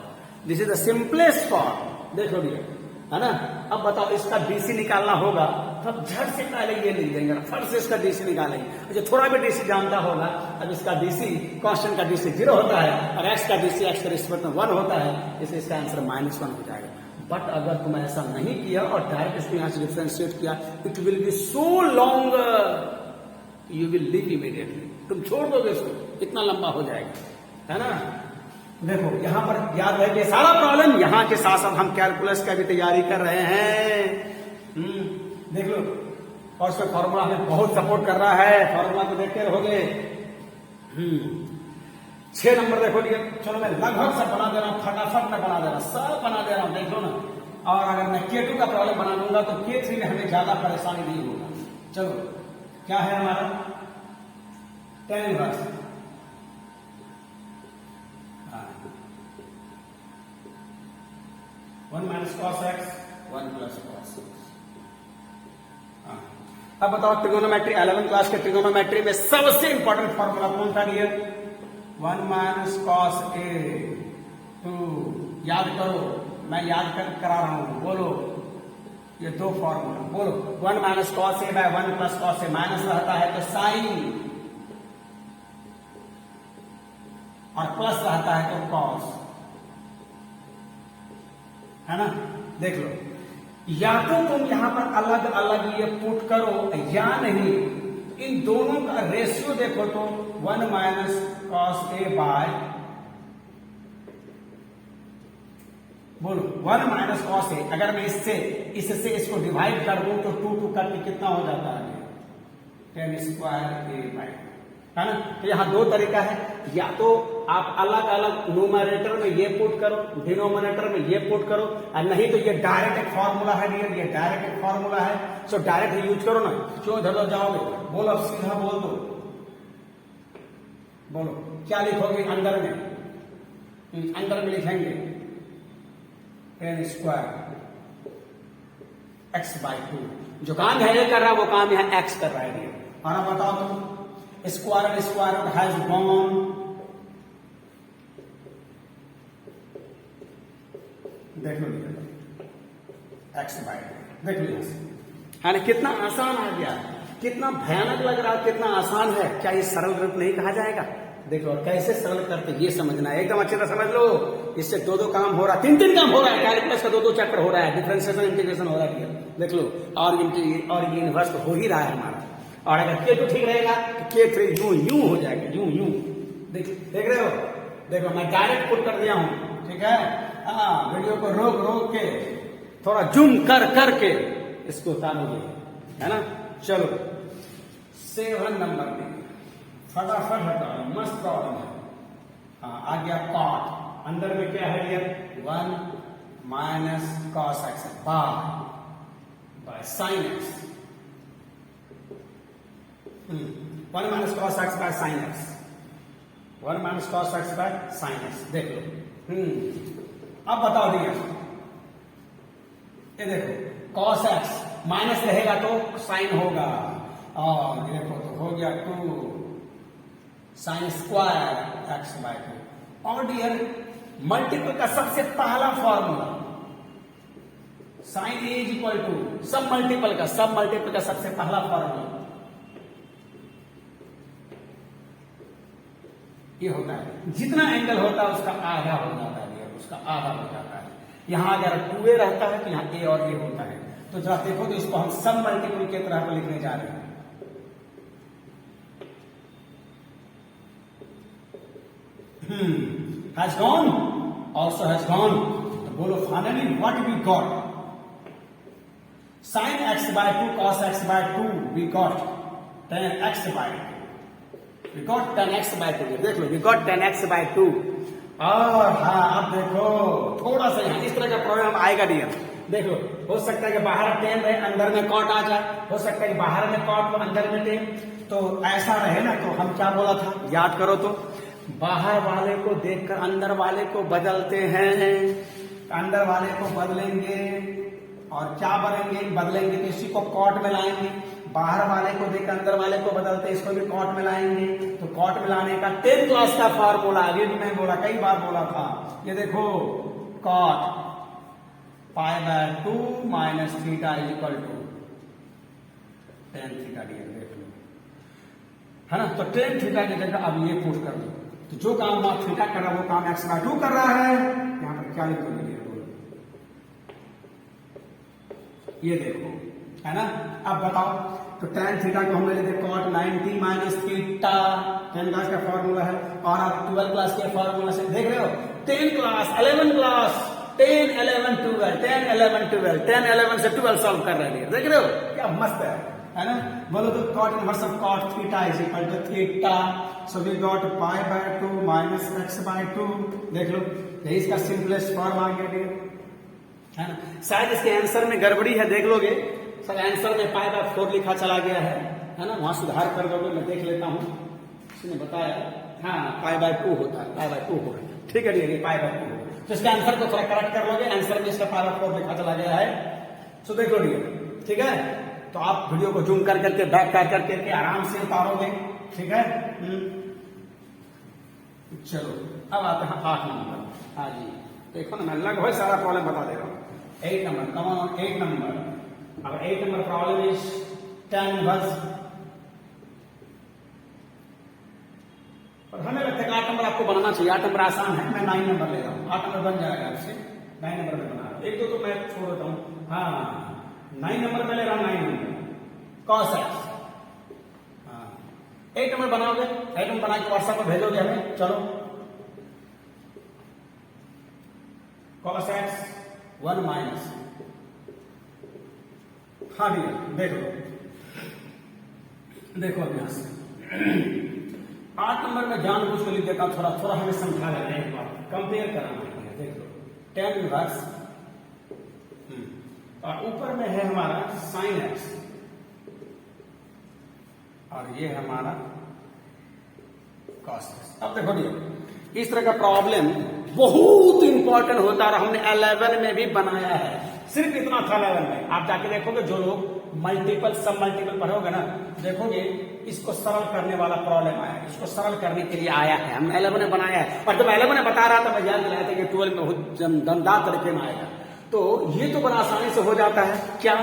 this is the simplest form, देखो डियर, है ना। अब बताओ इसका डीसी निकालना होगा तो झट से पहले ये लिख देंगे, फट से इसका डीसी निकालेंगे। जो थोड़ा भी डीसी जानता होगा, अब इसका डीसी, कांस्टेंट का डीसी 0 होता है और एक्स का डीसी एक्स के रिस्पेक्ट में 1 होता है, इसलिए इसका आंसर -1 हो जाएगा। बट अगर तुम ऐसा नहीं किया और डायरेक्ट इसको यहां से डिफ्रेंशिएट किया, it will B so long, you will leave immediately, तुम छोड़ दोगे इसको, इतना लंबा हो जाएगा, है ना। देखो यहां पर याद रहे कि सारा प्रॉब्लम यहां के साथ साथ हम कैलकुलस का भी तैयारी कर रहे हैं, देख लो। और उसमें फॉर्मूला हमें बहुत सपोर्ट कर रहा है, फॉर्मूला को देखते रहोगे। 6 नंबर देखो डियर, चलो मैं लगभग सब बना दे रहा हूं, फटाफट में बना दे रहा हूं, सब बना दे रहा हूं, देख लो ना। और अगर मैं K2 का प्रॉब्लम बना लूंगा तो K3 में हमें ज्यादा परेशानी नहीं होगा। चलो क्या है हमारा, 10 inverse, 1 minus cos x, 1 plus cos x. अब बताओ ट्रिगोनोमेट्री, 11 क्लास के ट्रिगोनोमेट्री में सबसे इंपॉर्टेंट फॉर्मूला कौन था डियर, 1 माइनस कॉस ए 2, याद करो, मैं याद करा रहा हूं, बोलो ये 2 फॉर्मूला, बोलो 1 minus cos A bye 1 plus cos A, minus रहता है तो साइन और प्लस रहता है तो कॉस, है ना। देख लो, या तो तुम यहां पर अलग अलग ये पुट करो या नहीं, इन दोनों का रेशियो देखो तो 1 माइनस कॉस ए बाय, बोलो 1 माइनस कॉस ए, अगर मैं इससे इसको डिवाइड कर दूं तो 2 करके कितना हो जाता है, 10 स्क्वायर ए बाय, है ना। तो यहां दो तरीका है, या तो आप अलग अलग न्यूमरेटर में ये पुट करो, डिनोमिनेटर में ये पुट करो, और नहीं तो ये डायरेक्ट एक फॉर्मूला है डियर, ये डायरेक्ट एक फॉर्मूला है, सो डायरेक्ट यूज करो ना, क्यों इधर जाओगे। बोलो, अब सीधा बोल दो, बोलो क्या लिखोगे अंदर में, अंदर में लिखेंगे 10 स्क्वायर एक्स बाई 2, जो काम है ये कर रहा है वो काम यहां एक्स कर रहा है डियर। और अब बताओ तुम, square and square root has gone, देख लो एक्स बाय, देख लो है ना, कितना आसान आ गया, कितना भयानक लग रहा है, कितना आसान है, क्या ये सरल रूप नहीं कहा जाएगा। देखो कैसे सरल करते ये समझना है, एकदम अच्छे से समझ लो, इससे दो काम हो रहा है, तीन काम हो रहा है, कैलकुलस का दो चैप्टर हो रहा है, डिफरेंशिएशन इंटीग्रेशन हो रहा है, देख लो, और ये इन्वर्स तो हो ही रहा है हमारा। और अगर K2 ठीक रहेगा तो K3 यूं हो जाएगा, यूं देख रहे हो, देखो मैं डायरेक्ट पुट कर दिया हूं, ठीक है। हाँ, वीडियो को रोक के थोड़ा जूम करके इसको उतारोगे, है ना। चलो 7 नंबर में फटाफट हटाओ, मस्त प्रॉब्लम है। हाँ, आ गया कॉट, अंदर में क्या है dear, 1 minus cos x by sine x, 1 minus cos x by sine x, 1 minus cos x by sine x, देख लो। अब बताओ डियर, ये देखो कॉस एक्स माइनस रहेगा तो साइन होगा, और देखो तो हो गया 2 साइन स्क्वायर एक्स बाय 2। और डियर मल्टीपल का सबसे पहला formula sine A is equal to सब मल्टीपल का सबसे पहला फॉर्मूला ये होता है, जितना एंगल होता है उसका आधा हो जाता है डियर, उसका आधा हो जाता है। यहां अगर 2a रहता है तो यहां a और a होता है, तो जरा देखो तो इसको हम सब मल्टीपल के तरह पर लिखने जा रहे हैं। Has gone, also has gone, तो बोलो finally what we got, sin x by 2 cos x by 2 we got tan x by 2, we got tan x by 2, देख लो we got tan x by 2। और हाँ, अब देखो थोड़ा सा यहाँ इस तरह का प्रॉब्लम आएगा डियर, देखो हो सकता है कि बाहर टेन रहे अंदर में कॉट आ जाए, हो सकता है कि बाहर में कॉट तो अंदर में टेन, तो ऐसा रहे ना, तो हम क्या बोला था याद करो तो, बाहर वाले को देखकर अंदर वाले को बदलते हैं, अंदर वाले को बदलेंगे और क्या बदलेंगे तो इसी को कॉट में लाएंगे, बाहर वाले को देखकर अंदर वाले को बदलते इसको भी कॉट में लाएंगे, तो कॉट में लाने का 10th क्लास का फॉर्मूला अभी भी मैं बोला, कई बार बोला था, ये देखो cot pi by 2 minus theta is equal to tan theta dear, देख लो, है ना। तो टेन थीटा की जगह अब ये पुट कर दो, तो जो काम आप थीटा कर रहा है वो काम एक्स बाय 2 कर रहा है, यहां पर क्या लिखोगे ये देखो, है ना। अब बताओ, तो tan थीटा को हमने लिखे कॉट 90 माइनस थीटा, 10 क्लास का फॉर्मूला है, और आप 12 क्लास के फॉर्मूला से देख रहे हो, 10 क्लास 11 क्लास 10 11 12 10 11 12 10 11 से 12 सॉल्व कर रहे हैं, देख रहे हो क्या मस्त है ना। बोलो तो cot inverse of cot theta is equal to theta, so we got pi by 2 minus x by 2, देख लो यही इसका सिंपलेस्ट फॉर्म आ गया डियर, है ना। शायद इसके आंसर में गड़बड़ी है, देख लोगे सर आंसर में पाई बाय 4 लिखा चला गया है ना, वहां सुधार कर दोगे, मैं देख लेता हूं, इसने बताया हाँ पाई बाय 2 होता है, पाई बाय 2 हो रहा है, ठीक है डियर, पाई बाय 2, तो इसके आंसर को थोड़ा करेक्ट कर लोगे, आंसर में इसका पाई बाय 4 लिखा चला गया है, सो देख लो डियर, ठीक है। तो आप वीडियो को जूम कर करके बैक कर करके आराम से उतारोगे, ठीक है। चलो अब आते हैं 8 नंबर, हाँ जी देखो ना, मैं लगभग सारा प्रॉब्लम बता दे रहा हूँ। 8 नंबर, कम ऑन 8 नंबर, अब 8 number problem is tan inverse, और हमें लगता है 8 नंबर आपको बनाना चाहिए। 8 नंबर आसान है, मैं 9 नंबर ले रहा हूँ। 8 नंबर बन जाएगा आपसे, 9 नंबर में बना रहा हूँ। एक दो तो मैं छोड़ देता हूँ। हाँ 9 नंबर में ले रहा हूँ, 9 नंबर cos x। हाँ 8 नंबर बनाओगे, 8 नंबर बना के व्हाट्सएप पर भेजोगे हमें। चलो cos x 1 माइनस, हाँ भैया देख लो, देखो अभ्यास 8 नंबर में जानबूझ के लिख देता हूं, थोड़ा थोड़ा हमें समझा लेना है, एक बार कंपेयर कराना है। देख लो tan इनवर्स और ऊपर में है हमारा sin x और ये है हमारा cos x। अब देखो ये इस तरह का प्रॉब्लम बहुत इंपॉर्टेंट होता है और हमने 11 में भी बनाया है। सिर्फ इतना था 11 में। आप जाके देखोगे, जो लोग मल्टीपल सब मल्टीपल पढ़ोगे ना, देखोगे इसको सरल करने वाला प्रॉब्लम आया, इसको सरल करने के लिए आया है। हमने 11 में बनाया है और जब 11 में बता रहा था मैं याद दिलाया था कि 12 में बहुत दमदार तरीके में आएगा। तो ये तो बड़ा आसानी से हो जाता है। क्या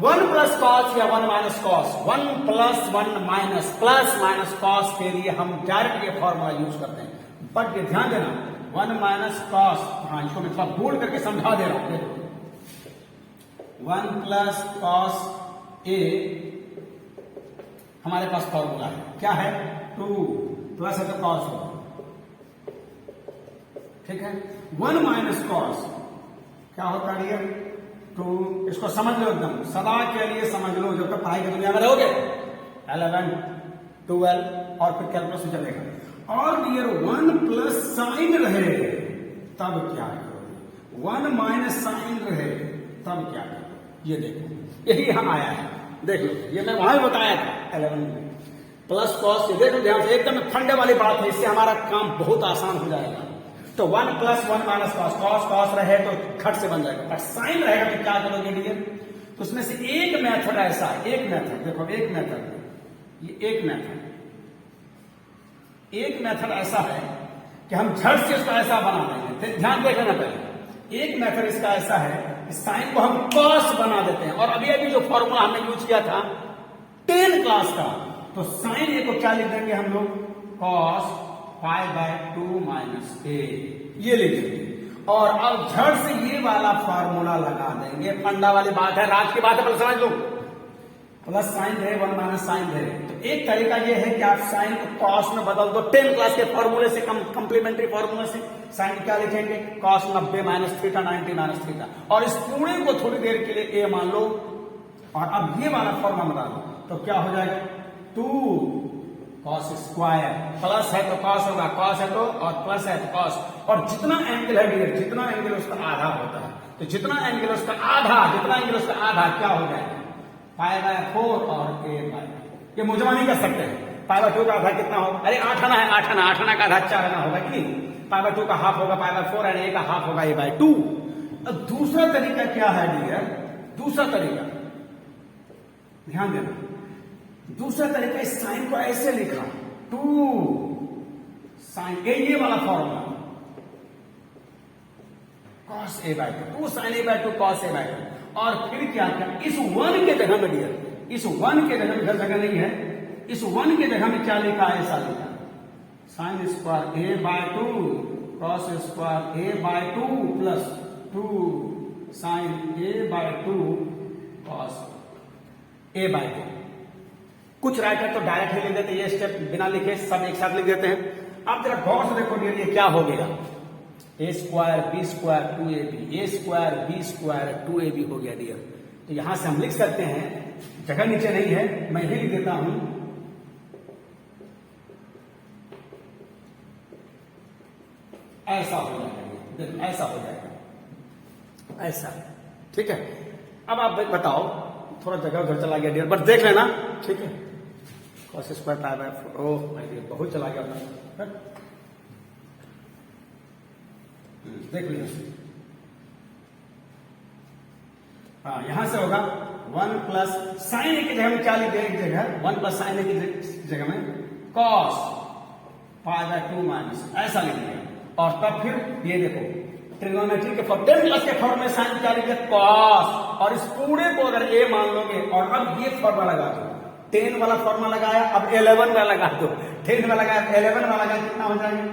1 प्लस कॉस या 1 minus cos, 1 plus 1 minus plus minus cos के लिए हम डायरेक्ट ये फॉर्मूला यूज करते हैं। बट ये ध्यान देना 1 माइनस कॉस, हाँ इसको मैं थोड़ा बोल्ड करके समझा दे रहा हूं। देखो 1 प्लस कॉस ए हमारे पास फॉर्मूला है, क्या है 2 प्लस है तो कॉस हो, ठीक है। 1 माइनस कॉस क्या होता है, 2। इसको समझ लो एकदम, सदा के लिए समझ लो, जब तक पढ़ाई की दुनिया में रहोगे 11 12 और फिर कैलकुलस में चलेगा। और डियर 1 प्लस साइन रहे तब क्या करोगे, 1 माइनस साइन रहे तब क्या करोगे, ये देखो यही यहां आया है। देख लो ये मैं वहां भी बताया था 11 में। प्लस कॉस से देखो ध्यान से, एकदम फंडे वाली बात है, इससे हमारा काम बहुत आसान हो जाएगा। तो 1 plus 1 minus cos, cos cos रहे तो खट से बन जाएगा, बट साइन रहेगा तो क्या करोगे डियर। तो उसमें से एक मेथड ऐसा, एक मेथड देखो, एक मेथड, ये एक मेथड ऐसा है कि हम झट से उसका ऐसा बना देंगे। ध्यान देख लेना पहले, एक मेथड इसका ऐसा है कि साइन को हम कॉस बना देते हैं। और अभी अभी जो फॉर्मूला हमने यूज किया था 10 क्लास का, तो साइन ए को क्या लिख देंगे हम लोग, कॉस π/2 माइनस ए, ये लिख देंगे। और अब झट से ये वाला फॉर्मूला लगा देंगे। फंडा वाली बात है, रात की बात है, पर समझ लो। प्लस साइन है 1 माइनस साइन है, तो एक तरीका ये है कि आप साइन को कॉस में बदल दो। 10 क्लास के फॉर्मूले से, कंप्लीमेंट्री फॉर्मूले से साइन क्या लिखेंगे, cos 90 minus theta 90 minus theta, और इस पूरे को थोड़ी देर के लिए ए मान लो। और अब ये वाला फॉर्मूला बना दो, तो क्या हो जाएगा 2 कॉस स्क्वायर, प्लस है तो कॉस होगा, कॉस है तो, और प्लस है तो कॉस। और जितना एंगल है डियर, जितना एंगल उसका आधा होता है, तो जितना एंगल उसका आधा, जितना एंगल उसका आधा क्या हो जाएगा π/4 और a/2। ये मुझे नहीं कर सकते हैं, π/2 का आधा कितना होगा, अरे 8 आना है, 8 आना का आधा 4 आना होगा कि नहीं, π/2 का हाफ होगा π/4 और a का हाफ होगा a/2। अब दूसरा तरीका क्या है डियर, दूसरा तरीका ध्यान देना, दूसरा तरीका इस साइन को ऐसे लिखा 2 साइन ए, ये वाला formula cos a/2, 2 sine a/2 cos a/2। और फिर क्या किया, इस 1 के जगह में डियर, इस 1 के जगह में, जगह नहीं है, इस 1 के जगह में क्या लिखा है, ऐसा लिखा sine square a/2 cos square a/2 plus 2 sine a/2 cos a/2। कुछ राइटर तो डायरेक्ट ही लिख देते, ये स्टेप बिना लिखे सब एक साथ लिख देते हैं। अब जरा गौर से देखो डियर, ये क्या हो गया, a square b square 2ab, a square b square 2ab हो गया डियर। तो यहां से हम लिख सकते हैं, जगह नीचे नहीं है, मैं ही लिख देता हूं, ऐसा हो जाएगा, ऐसा हो जाएगा, ऐसा, ठीक है। अब आप बताओ, थोड़ा जगह उधर चला गया डियर, बट देख लेना, ठीक है। cos स्क्वायर π/4, ओह बहुत चला गया उधर, देख लीजिए। हाँ यहां से होगा 1 प्लस साइन ए की जगह में क्या लिख दें, एक जगह 1 प्लस साइन ए की जगह में cos π/2 माइनस, ऐसा लिख दिया। और तब फिर ये देखो ट्रिग्नोमेट्री के 10 क्लास के फॉर्म में साइन क्या लिखे, cos, और इस पूरे को अगर a मान लोगे, और अब ये फॉर्मूला लगा दो, 10 वाला फॉर्मूला लगाया, अब 11 वाला लगा दो, 10 वाला लगाया 11 वाला लगाया, कितना हो जाएगा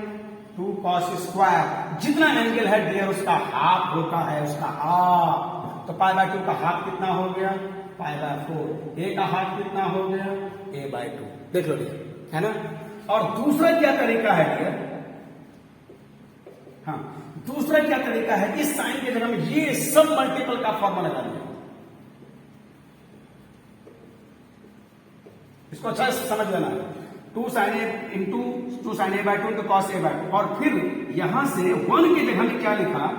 2 cos स्क्वायर, जितना एंगल है डियर उसका हाफ होता है, उसका हाफ। तो पाई बाय 2 का हाफ कितना हो गया, पाई बाय 4। ए का हाफ कितना हो गया, ए बाय 2। देख लो डियर, है ना। और दूसरा क्या तरीका है डियर, हाँ दूसरा क्या तरीका है, इस साइन के जगह में ये सब मल्टीपल का फॉर्मूला लगा दिया। इसको अच्छा समझ लेना, 2 sin a into 2 sin a by 2 तो cos a बाय 2। और फिर यहां से 1 की जगह में क्या लिखा,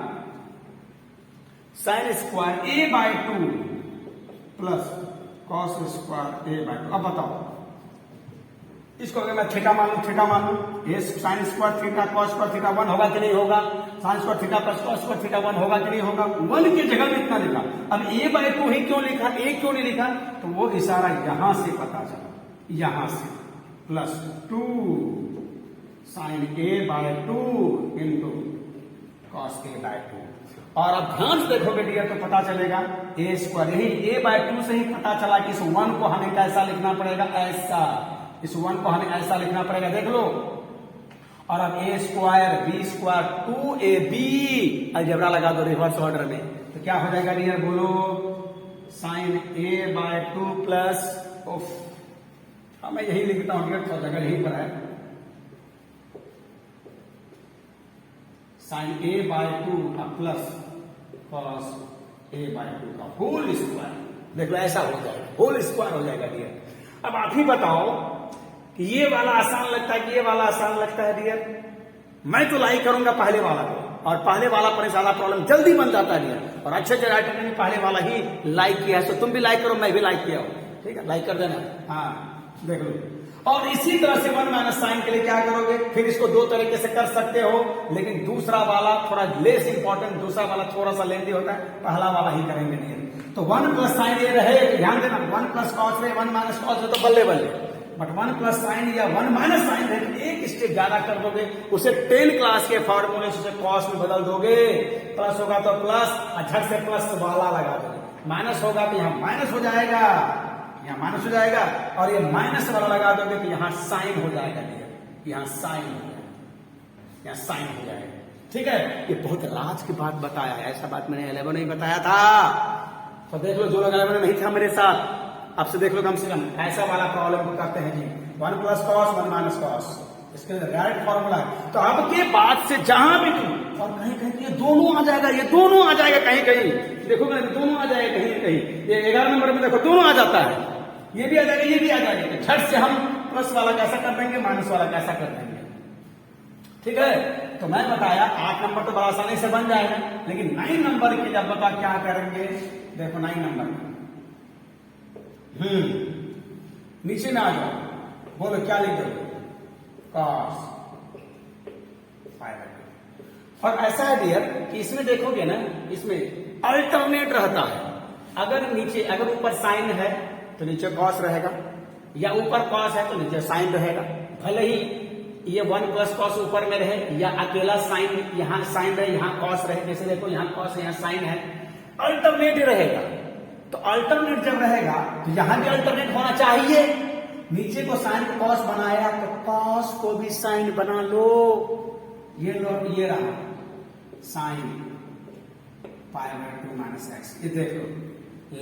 sin square a by 2 plus cos square a by 2। अब बताओ इसको अगर मैं थीटा मान लू, ये sin square theta cos square theta 1 होगा कि नहीं होगा, sin square theta plus cos square theta 1 होगा कि नहीं होगा। 1 की जगह में इतना लिखा। अब a बाय 2 ही क्यों लिखा, a क्यों नहीं लिखा, तो वो इशारा यहां से पता चला, यहां से plus 2 sin a by 2 into cos a by 2। और अब ध्यान से देखोगे डियर तो पता चलेगा a स्क्वायर, यही a बाय 2 से ही पता चला कि इस 1 को हमें कैसा लिखना पड़ेगा, ऐसा, इस 1 को हमें ऐसा लिखना पड़ेगा, देख लो। और अब a square b square 2ab algebra लगा दो रिवर्स ऑर्डर में, तो क्या हो जाएगा डियर बोलो, sin a बाय 2 प्लस हाँ मैं यही लिखता हूं डियर, सब जगह यहीं पर है, sin a बाय 2 का प्लस cos a बाय 2 का होल स्क्वायर। देखो ऐसा हो जाएगा, होल स्क्वायर हो जाएगा डियर। अब आप ही बताओ कि ये वाला आसान लगता है कि ये वाला आसान लगता है डियर। मैं तो लाइक करूंगा पहले वाला को, और पहले वाला पर ज्यादा प्रॉब्लम जल्दी बन जाता है डियर। और अच्छे राइटर ने पहले वाला ही लाइक किया है, तो तुम भी लाइक करो, मैं भी लाइक किया हूं, ठीक है, लाइक कर देना। हाँ देख लो। और इसी तरह से 1 माइनस साइन के लिए क्या करोगे, फिर इसको 2 तरीके से कर सकते हो, लेकिन दूसरा वाला थोड़ा लेस इंपॉर्टेंट, दूसरा वाला थोड़ा सा लेंदी होता है, पहला वाला ही करेंगे नहीं। तो 1 प्लस साइन ये रहे, ध्यान देना, 1 प्लस कॉस है, 1 माइनस कॉस है तो बल्ले बल्ले। बट 1 प्लस साइन या 1 माइनस साइन है, एक स्टेप ज्यादा कर दोगे, उसे 10 क्लास के फॉर्मूले से कॉस में बदल दोगे। प्लस होगा तो प्लस, झट से प्लस वाला लगा दोगे, माइनस होगा तो यहां माइनस हो जाएगा, यहां माइनस हो जाएगा, और ये माइनस वाला लगा दोगे तो यहां साइन हो जाएगा, यहां साइन हो जाएगा, यहां साइन हो जाएगा, ठीक है। ये बहुत राज की बात बताया है, ऐसा बात मैंने 11 नहीं बताया था। तो देख लो जो लोग 11 नहीं था मेरे साथ, आपसे देख लो कम से कम ऐसा वाला प्रॉब्लम को करते हैं जी, 1 प्लस कॉस 1 माइनस कॉस, इसके डायरेक्ट फॉर्मूला है। तो आपके बाद से जहां भी तुम, और कहीं कहीं ये दोनों आ जाएगा, ये दोनों आ जाएगा, कहीं कहीं देखोगे दोनों आ जाएगा, कहीं कहीं ये 11 नंबर में देखो दोनों आ जाता है, ये भी आ जाएगा, ये भी आ जाएगा। झट से हम प्लस वाला कैसा कर देंगे, माइनस वाला कैसा कर देंगे, ठीक है। तो मैं बताया 8 नंबर तो बड़ा आसानी से बन जाएगा, लेकिन 9 नंबर के जब बता क्या करेंगे, देखो 9 नंबर नीचे में आ जाओ, बोलो क्या लिख दोगे, cos फाइव। और ऐसा है डियर कि इसमें देखोगे ना, इसमें अल्टरनेट रहता है, अगर नीचे, अगर ऊपर साइन है तो नीचे कॉस रहेगा, या ऊपर कॉस है तो नीचे साइन रहेगा। भले ही ये 1 प्लस कॉस ऊपर में रहे, या अकेला साइन, यहां साइन रहे यहां कॉस रहे, जैसे देखो यहां कॉस है यहां साइन है, अल्टरनेट ही रहेगा। तो अल्टरनेट जब रहेगा तो यहां भी अल्टरनेट होना चाहिए। नीचे को साइन को कॉस बनाया तो कॉस को भी साइन बना लो, ये लो, ये रहा sine pi by 2 minus x. ये देख लो,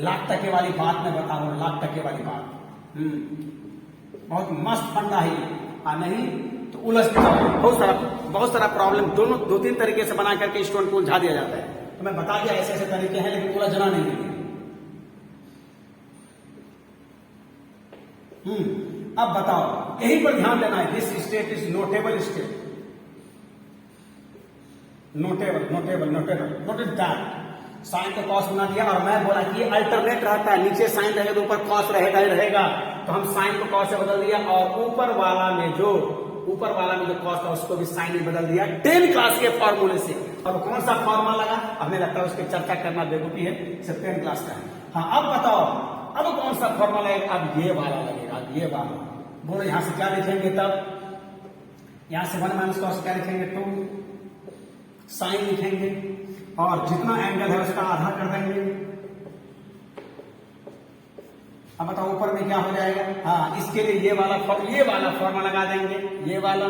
लाख टके वाली बात मैं बता रहा हूं, लाख टके वाली बात, बहुत मस्त फंडा है। नहीं तो उलझ बहुत सारा प्रॉब्लम दोनों 2-3 तरीके से बना करके स्टूडेंट को उलझा दिया जाता है। तो मैं बता दिया ऐसे ऐसे तरीके हैं, लेकिन उलझना नहीं है। अब बताओ, यही पर ध्यान देना है, this state is notable state, noted that sine को कॉस बना दिया, और मैं बोला कि अल्टरनेट रहता है, नीचे साइन रहेगा तो ऊपर कॉस रहेगा ही रहेगा, तो हम साइन को कॉस से बदल दिया, और ऊपर वाला में जो कॉस था उसको भी साइन में बदल दिया 10 क्लास के फॉर्मूले से। अब कौन सा फॉर्मूला लगा, हमें लगता है उसकी चर्चा करना बेवकूफी है, सिर्फ 10 क्लास का है। हाँ अब बताओ, अब कौन सा फॉर्मूला है, अब ये वाला लगेगा, अब ये वाला। बोलो यहां से क्या लिखेंगे, तब यहां से 1 माइनस कॉस क्या लिखेंगे, 2 साइन लिखेंगे, और जितना एंगल है उसका आधा कर देंगे। अब बताओ ऊपर में क्या हो जाएगा, हाँ इसके लिए ये वाला फॉर्मूला लगा देंगे, ये वाला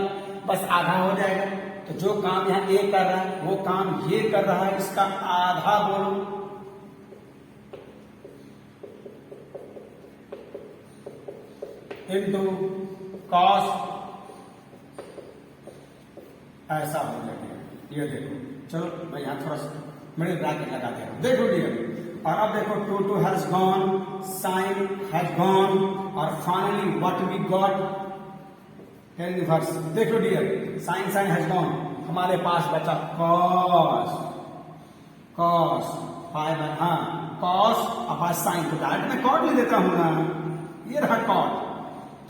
बस आधा हो जाएगा। तो जो काम यहाँ ए कर रहा है वो काम ये कर रहा है, इसका आधा बोलो। इनटू कॉस, ऐसा हो जाएगा। ये देखो, चलो मैं यहाँ थोड़ा सा मिडिल ब्रैकेट लगा दे रहा हूं, देखो डियर। और अब देखो 2 2 has gone, sine has gone, और finally what we got, tan inverse. देखो dear, sine sine has gone, हमारे पास बचा कॉस, कॉस पाई बाय, हाँ कॉस अब साइन, तो डायरेक्ट मैं कॉट ले देता हूं ना, ये रहा cot.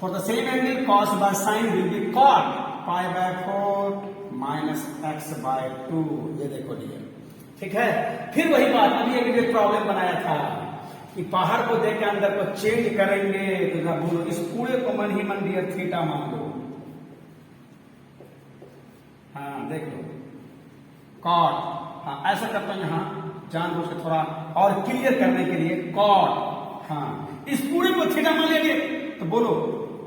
For the same angle cos by sine will be cot pi by 4 minus x by 2। ये देखो डियर, ठीक है। फिर वही बात, अभी एक प्रॉब्लम बनाया था कि बाहर को देख के अंदर को चेंज करेंगे, तो ना बोलो इस पूरे को मन ही मन डियर थीटा मान लो। हाँ देख लो कॉट, हाँ ऐसा करता हूं यहां जानबूझ के थोड़ा और क्लियर करने के लिए, कॉट, हाँ इस पूरे को थीटा मान लेंगे, तो बोलो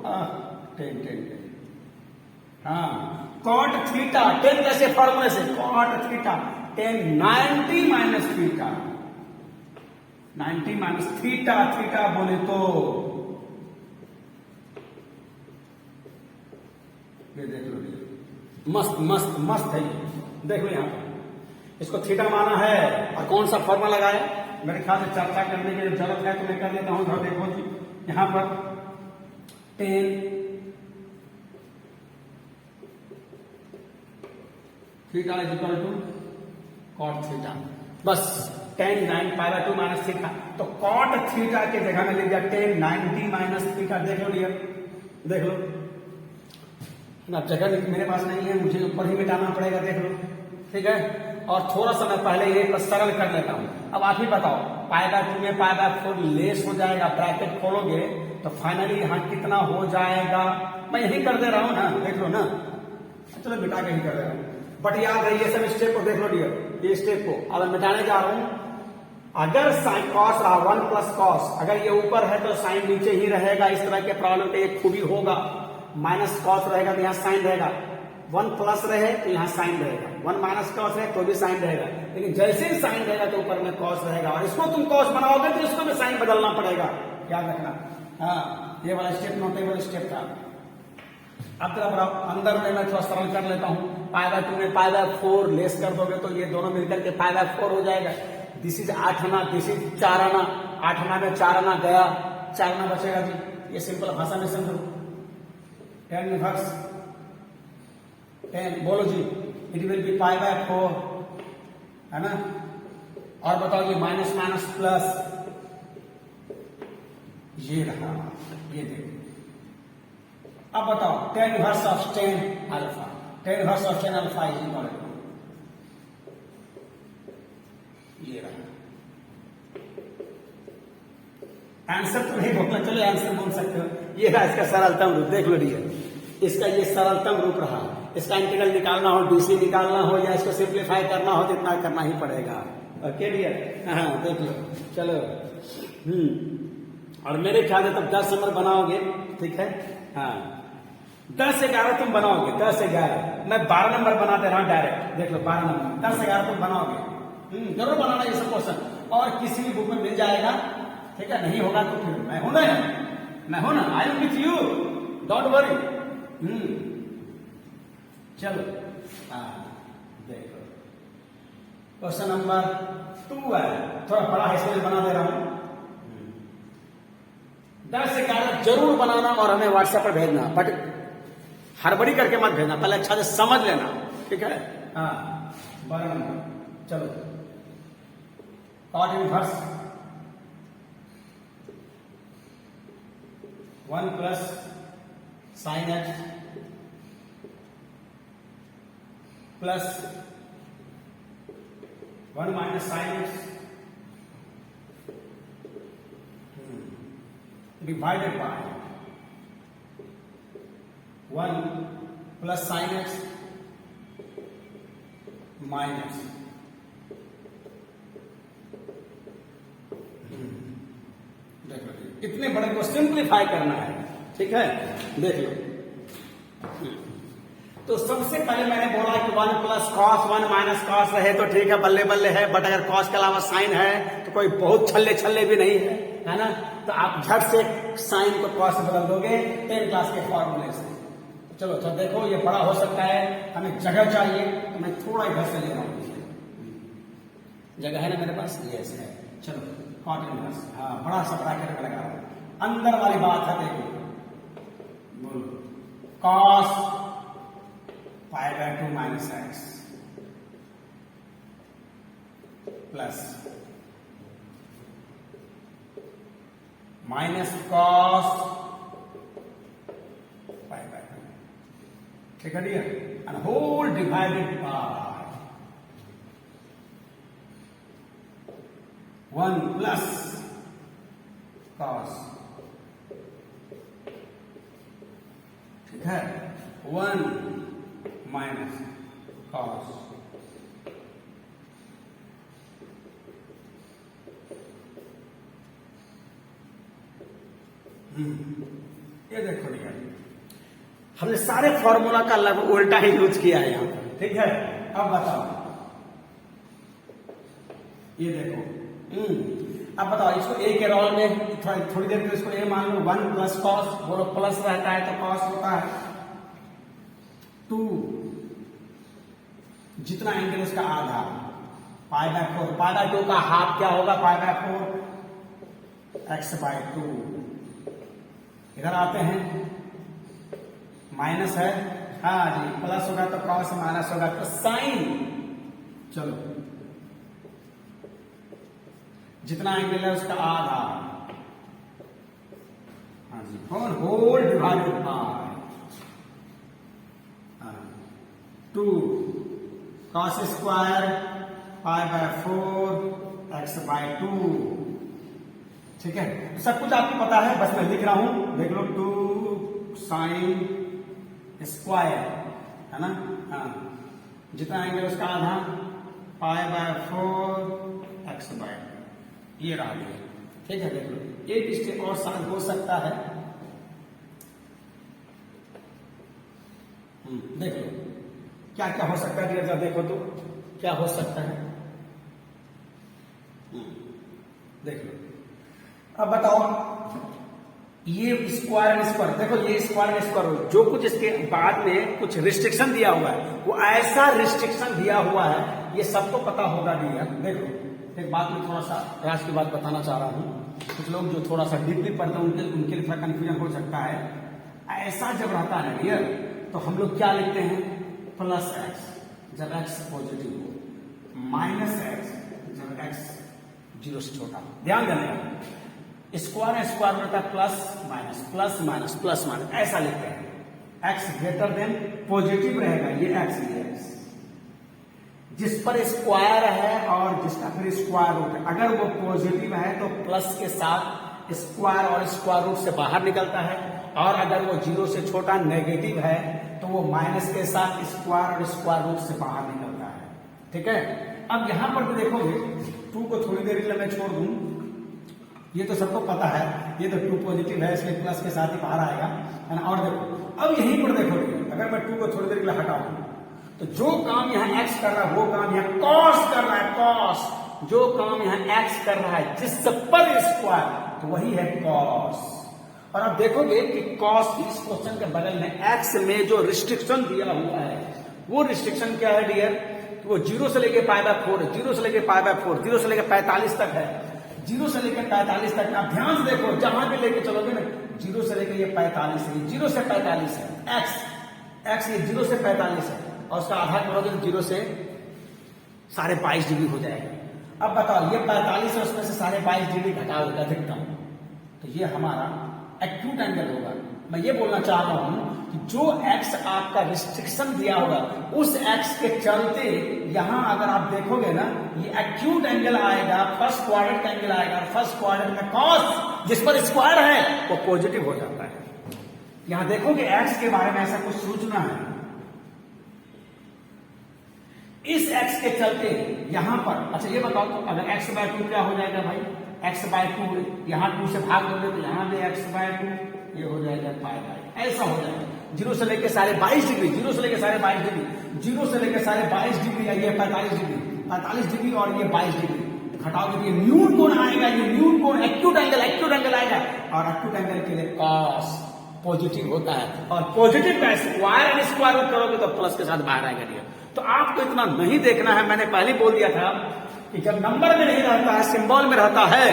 10 10 10, हाँ कॉट थीटा 10 कैसे फॉर्मूले से, cot theta 10 90 minus theta, 90 minus theta, theta बोले तो ये देख लो, मस्त मस्त मस्त है ये, देख लो यहाँ इसको थीटा माना है। और कौन सा फॉर्मूला लगाया, मेरे ख्याल से चर्चा करने की जरूरत है तो मैं कर देता हूं। थोड़ा देखो जी, यहां पर 10 theta is equal to cot theta, बस 10 9 पाई बाय 2 माइनस थीटा, तो कॉट थीटा के जगह में ले दिया 10 90 माइनस थीटा। देख लो डियर, देख लो, अब जगह मेरे पास नहीं है, मुझे ऊपर ही मिटाना पड़ेगा, देख लो, ठीक है। और थोड़ा सा मैं पहले ये सरल कर लेता हूं। अब आप ही बताओ, पाई बाय 2 में पाई बाय 4 लेस हो जाएगा, ब्रैकेट खोलोगे तो फाइनली यहां कितना हो जाएगा, मैं यही कर दे रहा हूं ना, देख लो ना, चलो मिटा के ही कर दे रहा हूं, बट याद है ये सब स्टेप को देख लो डियर, ये स्टेप को अब मैं मिटाने जा रहा हूं। अगर साइन कॉस रहा 1 प्लस कॉस, अगर ये ऊपर है तो साइन नीचे ही रहेगा, इस तरह के प्रॉब्लम का एक खूबी होगा। माइनस कॉस रहेगा तो यहाँ साइन रहेगा, 1 प्लस रहे तो यहाँ साइन रहेगा, 1 माइनस कॉस रहे तो भी साइन रहेगा, लेकिन जैसे ही साइन रहेगा तो ऊपर में कॉस रहेगा, और इसको तुम कॉस बनाओगे तो इसको भी साइन बदलना पड़ेगा, याद रखना। हाँ ये वाला स्टेप नोटेबल स्टेप था। अब तरफ अंदर में मैं थोड़ा सरल कर लेता हूं, पाई बाय 2 में पाई बाय 4 लेस कर दोगे तो ये दोनों मिलकर के पाई बाय 4 हो जाएगा। दिस इज 8 आना, दिस इज 4 आना, 8 आना में 4 आना गया, 4 आना बचेगा जी। ये सिंपल भाषा में समझो, 10 इनवर्स 10 बोलो जी, it will be pi by 4, है ना। और बताओ जी माइनस माइनस प्लस, ये रहा, ये देखो। अब बताओ 10 inverse of 10 alpha, 10 inverse of 10 alpha is equal to, ये रहा आंसर। तो नहीं बोलना, चलो आंसर बोल सकते हो, ये रहा इसका सरलतम रूप, देख लो डियर, इसका ये सरलतम रूप रहा। इसका इंटीग्रल निकालना हो, डीसी निकालना हो, या इसको सिंप्लीफाई करना हो तो इतना करना ही पड़ेगा। ओके डियर, हाँ देख लो, चलो। और मेरे ख्याल से तब 10 नंबर बनाओगे, ठीक है। हाँ 10 से 11 तुम बनाओगे, 10 से 11, मैं 12 नंबर बना दे रहा हूं डायरेक्ट, देख लो 12 नंबर, 10 से 11 तुम बनाओगे, जरूर बनाना ये सब क्वेश्चन, और किसी भी बुक में मिल जाएगा, ठीक है। नहीं होगा तो फिर मैं हूं ना, मैं हूं ना, I am with you, don't worry. चलो हाँ देखो, क्वेश्चन नंबर 2 है, थोड़ा बड़ा है इसलिए बना दे रहा हूं। 10 से 11 जरूर बनाना और हमें व्हाट्सएप पर भेजना, बट हड़बड़ी करके मत भेजना, पहले अच्छा से समझ लेना, ठीक है। हाँ 12 नंबर, चलो cot inverse 1 plus sine x plus 1 minus sine x divided by 1 plus sine x minus इतने बड़े को सिंप्लीफाई करना है, ठीक है। देख लो, तो सबसे पहले मैंने बोला कि 1 प्लस कॉस 1 माइनस कॉस रहे तो ठीक है, बल्ले बल्ले है, बट अगर कॉस के अलावा साइन है तो कोई बहुत छल्ले छल्ले भी नहीं है ना। तो आप झट से साइन को कॉस से बदल दोगे 10 क्लास के फॉर्मूले से। चलो तो देखो ये बड़ा हो सकता है, हमें जगह चाहिए तो मैं थोड़ा इधर से ले रहा हूँ, जगह है ना मेरे पास, यस है। चलो कॉट इनवर्स, हाँ बड़ा सा ब्रैकेट में लगा रहा हूं। अंदर वाली बात है, देखो बोलो cos pi by 2 minus x plus minus cos pi by 2, ठीक है dear, and whole divided by 1 plus cos, ठीक है, 1 माइनस कॉस, ये देखो भैया हमने सारे फॉर्मूला का लगभग उल्टा ही यूज किया है यहां पर, ठीक है। अब बताओ, ये देखो अब बताओ इसको ए के रोल में थोड़ी देर के इसको ए मान लो, 1 प्लस कॉस, बोलो प्लस रहता है तो कॉस होता है 2, जितना एंगल उसका आधा पाई बाय 4, पाई बाय 2 का हाफ क्या होगा, पाई बाय 4 एक्स बाय 2। इधर आते हैं, माइनस है, हाँ जी, प्लस होगा तो कॉस, माइनस होगा तो साइन। चलो जितना एंगल है उसका आधा, हाँ जी, whole divided by 2 cos square pi by 4 x by 2, ठीक है। सब कुछ आपको पता है, बस मैं लिख रहा हूं, देख लो 2 साइन स्क्वायर, है ना, हाँ, जितना एंगल उसका आधा पाई बाय 4 एक्स बाय 2, ये रहा दिया, ठीक है। देख लो एक स्टेप और साथ हो सकता है, देख लो क्या क्या हो सकता है, जरा देखो तो क्या हो सकता है, देख लो। अब बताओ ये स्क्वायर स्क्वायर, देखो ये स्क्वायर स्क्वायर, जो कुछ इसके बाद में कुछ रिस्ट्रिक्शन दिया हुआ है वो ऐसा रिस्ट्रिक्शन दिया हुआ है, ये सबको पता होगा दिया। देखो एक बात में थोड़ा सा राज की बात बताना चाह रहा हूं, कुछ लोग जो थोड़ा सा डीपली पढ़ते हैं उनके लिए थोड़ा कंफ्यूजन हो सकता है। ऐसा जब रहता है डियर तो हम लोग क्या लिखते हैं, प्लस एक्स जब एक्स पॉजिटिव हो, माइनस एक्स जब एक्स 0 से छोटा हो। ध्यान देना स्क्वायर स्क्वायर में रहता है plus minus plus minus plus minus, ऐसा लिखते हैं। एक्स ग्रेटर देन पॉजिटिव रहेगा, ये एक्स ये एक्स, जिस पर स्क्वायर है और जिसका फिर स्क्वायर रूट है, अगर वो पॉजिटिव है तो प्लस के साथ स्क्वायर और स्क्वायर रूट से बाहर निकलता है, और अगर वो 0 से छोटा नेगेटिव है तो वो माइनस के साथ स्क्वायर और स्क्वायर रूट से बाहर निकलता है, ठीक है। अब यहां पर भी देखोगे 2 को थोड़ी देर के लिए मैं छोड़ दूं, ये तो सबको पता है, ये तो 2 पॉजिटिव है इसलिए प्लस के साथ ही बाहर आएगा, है ना। और देखो अब यहीं पर देखो, अगर मैं 2 को थोड़ी देर के लिए हटाऊं तो जो काम यहाँ x कर रहा है वो काम यहाँ cos कर रहा है, cos जो काम यहाँ x कर रहा है जिस पर स्क्वायर, तो वही है cos। और आप देखोगे कि cos इस क्वेश्चन के बगल में x में जो रिस्ट्रिक्शन दिया हुआ है वो रिस्ट्रिक्शन क्या है डियर, तो वो 0 से लेके पाई बाय 4, 0 से लेके पाई बाय 4, 0 से लेके 45 तक है, 0 से लेके 45 तक। आप ध्यान से देखो जहां भी लेके चलोगे ना, 0 से लेके ये 45 है, 0 से 45 है, x ये 0 से 45 है, और उसका आधा करोगे तो 0 से 22.5 डिग्री हो जाएगा। अब बताओ ये 45 है, उसमें से 22.5 डिग्री घटाओगे अधिकतम, तो ये हमारा एक्यूट एंगल होगा। मैं ये बोलना चाह रहा हूं कि जो x आपका रिस्ट्रिक्शन दिया होगा उस x के चलते यहां अगर आप देखोगे ना, ये एक्यूट एंगल आएगा, फर्स्ट क्वाड्रेंट एंगल आएगा, फर्स्ट क्वाड्रेंट में cos जिस पर स्क्वायर है वो पॉजिटिव हो जाता है। यहां देखोगे x के बारे में ऐसा कुछ सोचना है, इस x के चलते यहां पर, अच्छा ये बताओ तो अगर x बाय 2 क्या हो जाएगा भाई, x बाय 2 यहां 2 से भाग दोगे तो यहां भी x बाय 2, ये हो जाएगा पाई बाय, ऐसा हो जाएगा। जीरो से लेके सारे 22 डिग्री, जीरो से लेके सारे 22 डिग्री, जीरो से लेके सारे 22 डिग्री, ये 45 डिग्री, 45 डिग्री और ये 22 डिग्री घटाओगे तो ये न्यून कोण आएगा, ये न्यून कोण एक्यूट एंगल आएगा। और एक्यूट एंगल के लिए कॉस पॉजिटिव होता है, और पॉजिटिव का स्क्वायर एंड स्क्वायर रूट करोगे तो प्लस के साथ बाहर आएगा डियर। तो आपको इतना नहीं देखना है, मैंने पहले बोल दिया था कि जब नंबर में नहीं रहता है, सिंबल में रहता है,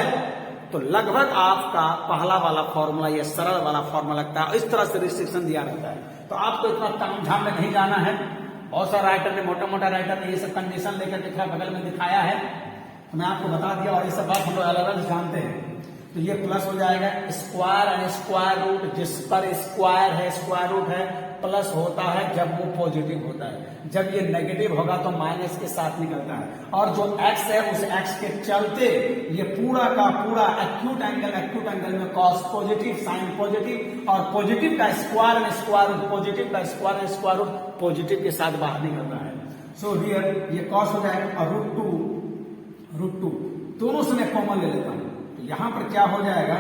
तो लगभग आपका पहला वाला फॉर्मूला या सरल वाला फॉर्मूला लगता है। इस तरह से रिस्ट्रिक्शन दिया रहता है, तो आपको इतना तामझाम में नहीं जाना है। बहुत सारा राइटर ने, मोटा मोटा राइटर ने ये सब कंडीशन लेकर के थोड़ा बगल में दिखाया है, तो मैं आपको बता दिया, और ये सब बात हम लोग अलग अलग जानते हैं। तो ये प्लस हो जाएगा, स्क्वायर एंड स्क्वायर रूट, जिस पर स्क्वायर है, स्क्वायर रूट है, प्लस होता है जब वो पॉजिटिव होता है। जब ये नेगेटिव होगा तो माइनस के साथ निकलता है। और जो x है उस x के चलते ये पूरा का पूरा एक्यूट एंगल में कॉस पॉजिटिव, साइन पॉजिटिव, और पॉजिटिव का square and square root, positive का square and square root positive के साथ बाहर निकलता है। सो हियर ये कॉस हो जाएगा, और रूट टू दोनों से मैं कॉमन ले लेता हूं, तो यहां पर क्या हो जाएगा,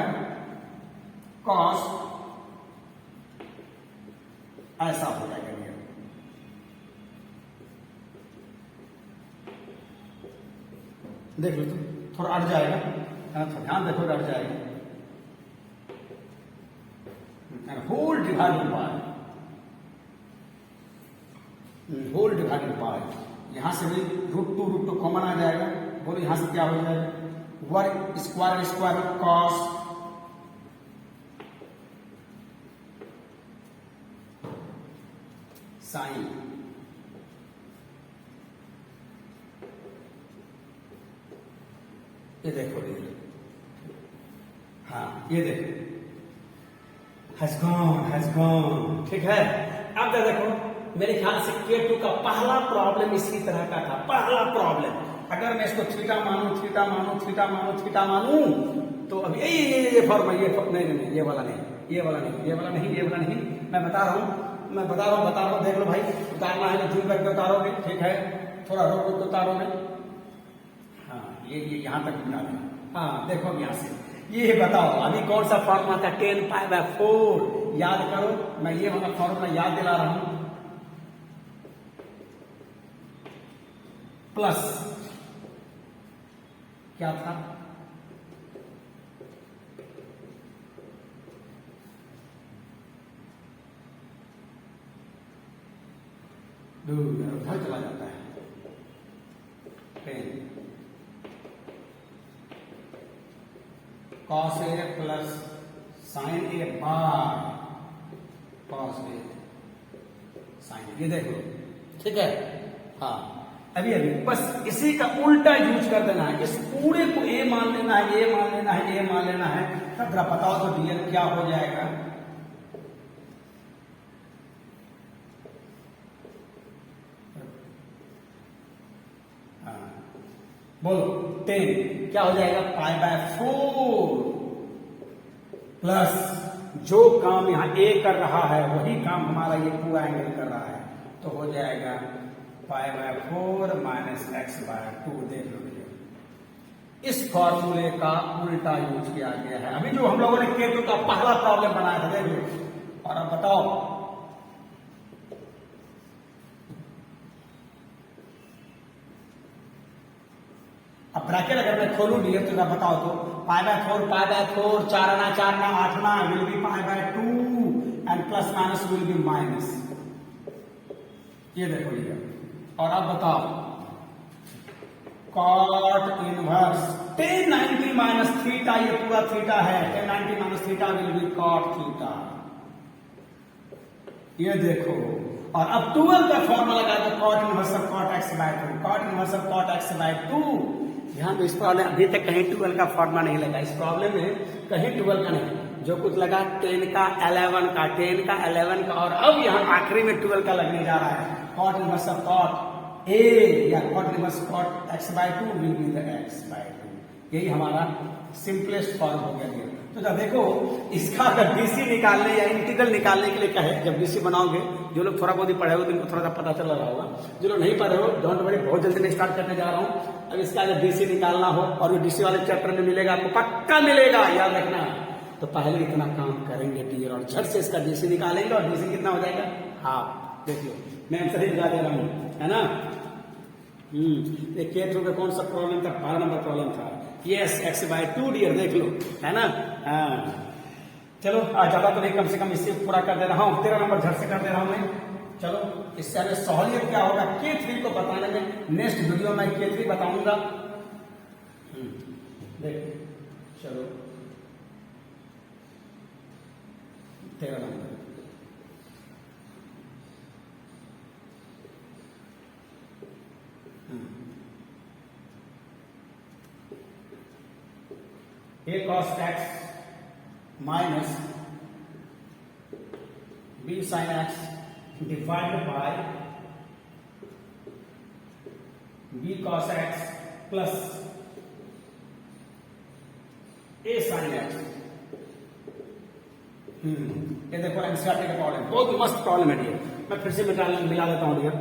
कॉस ऐसा हो जाएगा। देख लो, तो थोड़ा अट जाएगा, थोड़ा ध्यान देखो, अट जाएगा। होल डिवाइडेड बाय, यहां से भी रूट टू कॉमन आ जाएगा। बोलो यहां से क्या हो जाएगा, वर्ग स्क्वायर कॉस साइन। ये देखो, हाँ ये देखो, हैज गॉन, ठीक है। अब देखो, मेरे ख्याल से K2 का पहला प्रॉब्लम इसी तरह का था, पहला प्रॉब्लम। अगर मैं इसको थीटा मानूं तो अब ये फॉर्म, नहीं, ये वाला नहीं, मैं बता रहा हूं, देख लो भाई, उतारना है तो जूम करके उतारोगे, ठीक है, थोड़ा रोक के उतारोगे। हाँ, ये यहां तक निकालें। हाँ देखो, यहां से ये बताओ अभी कौन सा फॉर्मूला था, 10π/4, याद करो। मैं ये वाला फॉर्मूला याद दिला रहा हूं, प्लस क्या था, उधर चला जाता है, 10 cos A plus sin A bar cos A sin, ये देखो, ठीक है। हाँ, अभी बस इसी का उल्टा यूज कर देना है, इस पूरे को A मान लेना है, A मान लेना है। तब जरा बताओ तो डीएल क्या हो जाएगा, बोलो 10 क्या हो जाएगा, π/4 प्लस जो काम यहां A कर रहा है वही काम हमारा ये पूरा एंगल कर रहा है, तो हो जाएगा π/4 - x/2। देख लो, इस फॉर्मूले का उल्टा यूज किया गया है। अभी जो हम लोगों ने K2 का पहला प्रॉब्लम बनाया था, देख लो। और अब बताओ, अब ब्रैकेट अगर मैं खोलूं डीएफ तो बताओ तो π/4 4 आना 8 ना will be π/2 and plus minus will be minus. ये देखो ये, और अब बताओ cot इनवर्स 1090 माइनस थीटा, ये पूरा थीटा है, 1090 minus theta will be cot theta. ये देखो, और अब 12 का फॉर्मूला लगा दो, cot inverse of cot x/2, cot inverse of cot x/2। ध्यान दो, इस प्रॉब्लम अभी तक कहीं 12 का फॉर्मूला नहीं लगा, इस प्रॉब्लम में कहीं 12 का नहीं, जो कुछ लगा 10 का 11 का 10 का 11 का, और अब यहाँ आखिरी में 12 का लगने जा रहा है। cot inverse of cot A या cot inverse cot x/2 will be the x/2। यही हमारा सिंपलेस्ट फॉर्म हो गया। तो जब देखो, इसका अगर डीसी निकालने या इंटीग्रल निकालने के लिए कहे, जब डीसी बनाओगे, जो लोग थोड़ा बहुत ही पढ़े हो तो इनको थोड़ा सा पता चल रहा होगा, जो लोग नहीं पढ़े हो डोंट वरी, बहुत जल्दी मैं स्टार्ट करने जा रहा हूं। अब इसका अगर डीसी निकालना हो, और डीसी वाले चैप्टर में मिलेगा, आपको पक्का मिलेगा, याद रखना। तो पहले इतना काम करेंगे टीचर, और झट से इसका डीसी निकालेंगे और डीसी कितना हो जाएगा हाफ। देखिए मैं आंसर ही लगा दे रहा हूँ, है ना। ये के थ्रू का कौन सा प्रॉब्लम था, 12 नंबर प्रॉब्लम था। यस x/2 डियर, देख लो, है ना। हाँ चलो आज ज्यादा तो नहीं, कम से कम इससे पूरा कर दे रहा हूँ। 13 नंबर झट से कर दे रहा हूँ मैं। चलो इससे हमें सहूलियत क्या होगा K3 को बताने में, नेक्स्ट वीडियो में K3 बताऊंगा। देखो चलो 13 number a cos x minus b sin x divided by b cos x plus a sin x। ये देखो एनसीईआरटी का प्रॉब्लम, बहुत मस्त प्रॉब्लम है ये। मैं फिर से मिला देता हूँ डियर,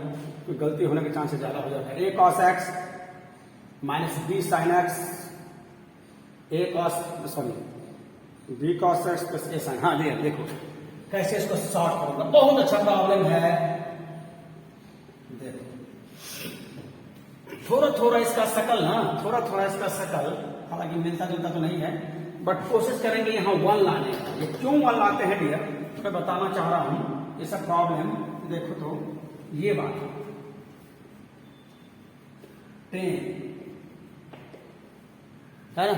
कोई गलती होने के चांसेस ज्यादा हो जाता है। a cos x minus b sin x, a cos sorry b cos x plus a sin। हाँ डियर देखो कैसे इसको सॉल्व करूंगा, बहुत अच्छा प्रॉब्लम है। देखो थोड़ा थोड़ा इसका शकल ना, थोड़ा थोड़ा इसका शकल हालांकि मिलता जुलता तो नहीं है, बट कोशिश करेंगे यहाँ 1 लाने का। ये क्यों 1 लाते हैं डियर, मैं बताना चाह रहा हूं। ये सब प्रॉब्लम देखो तो ये बात 10 है ना,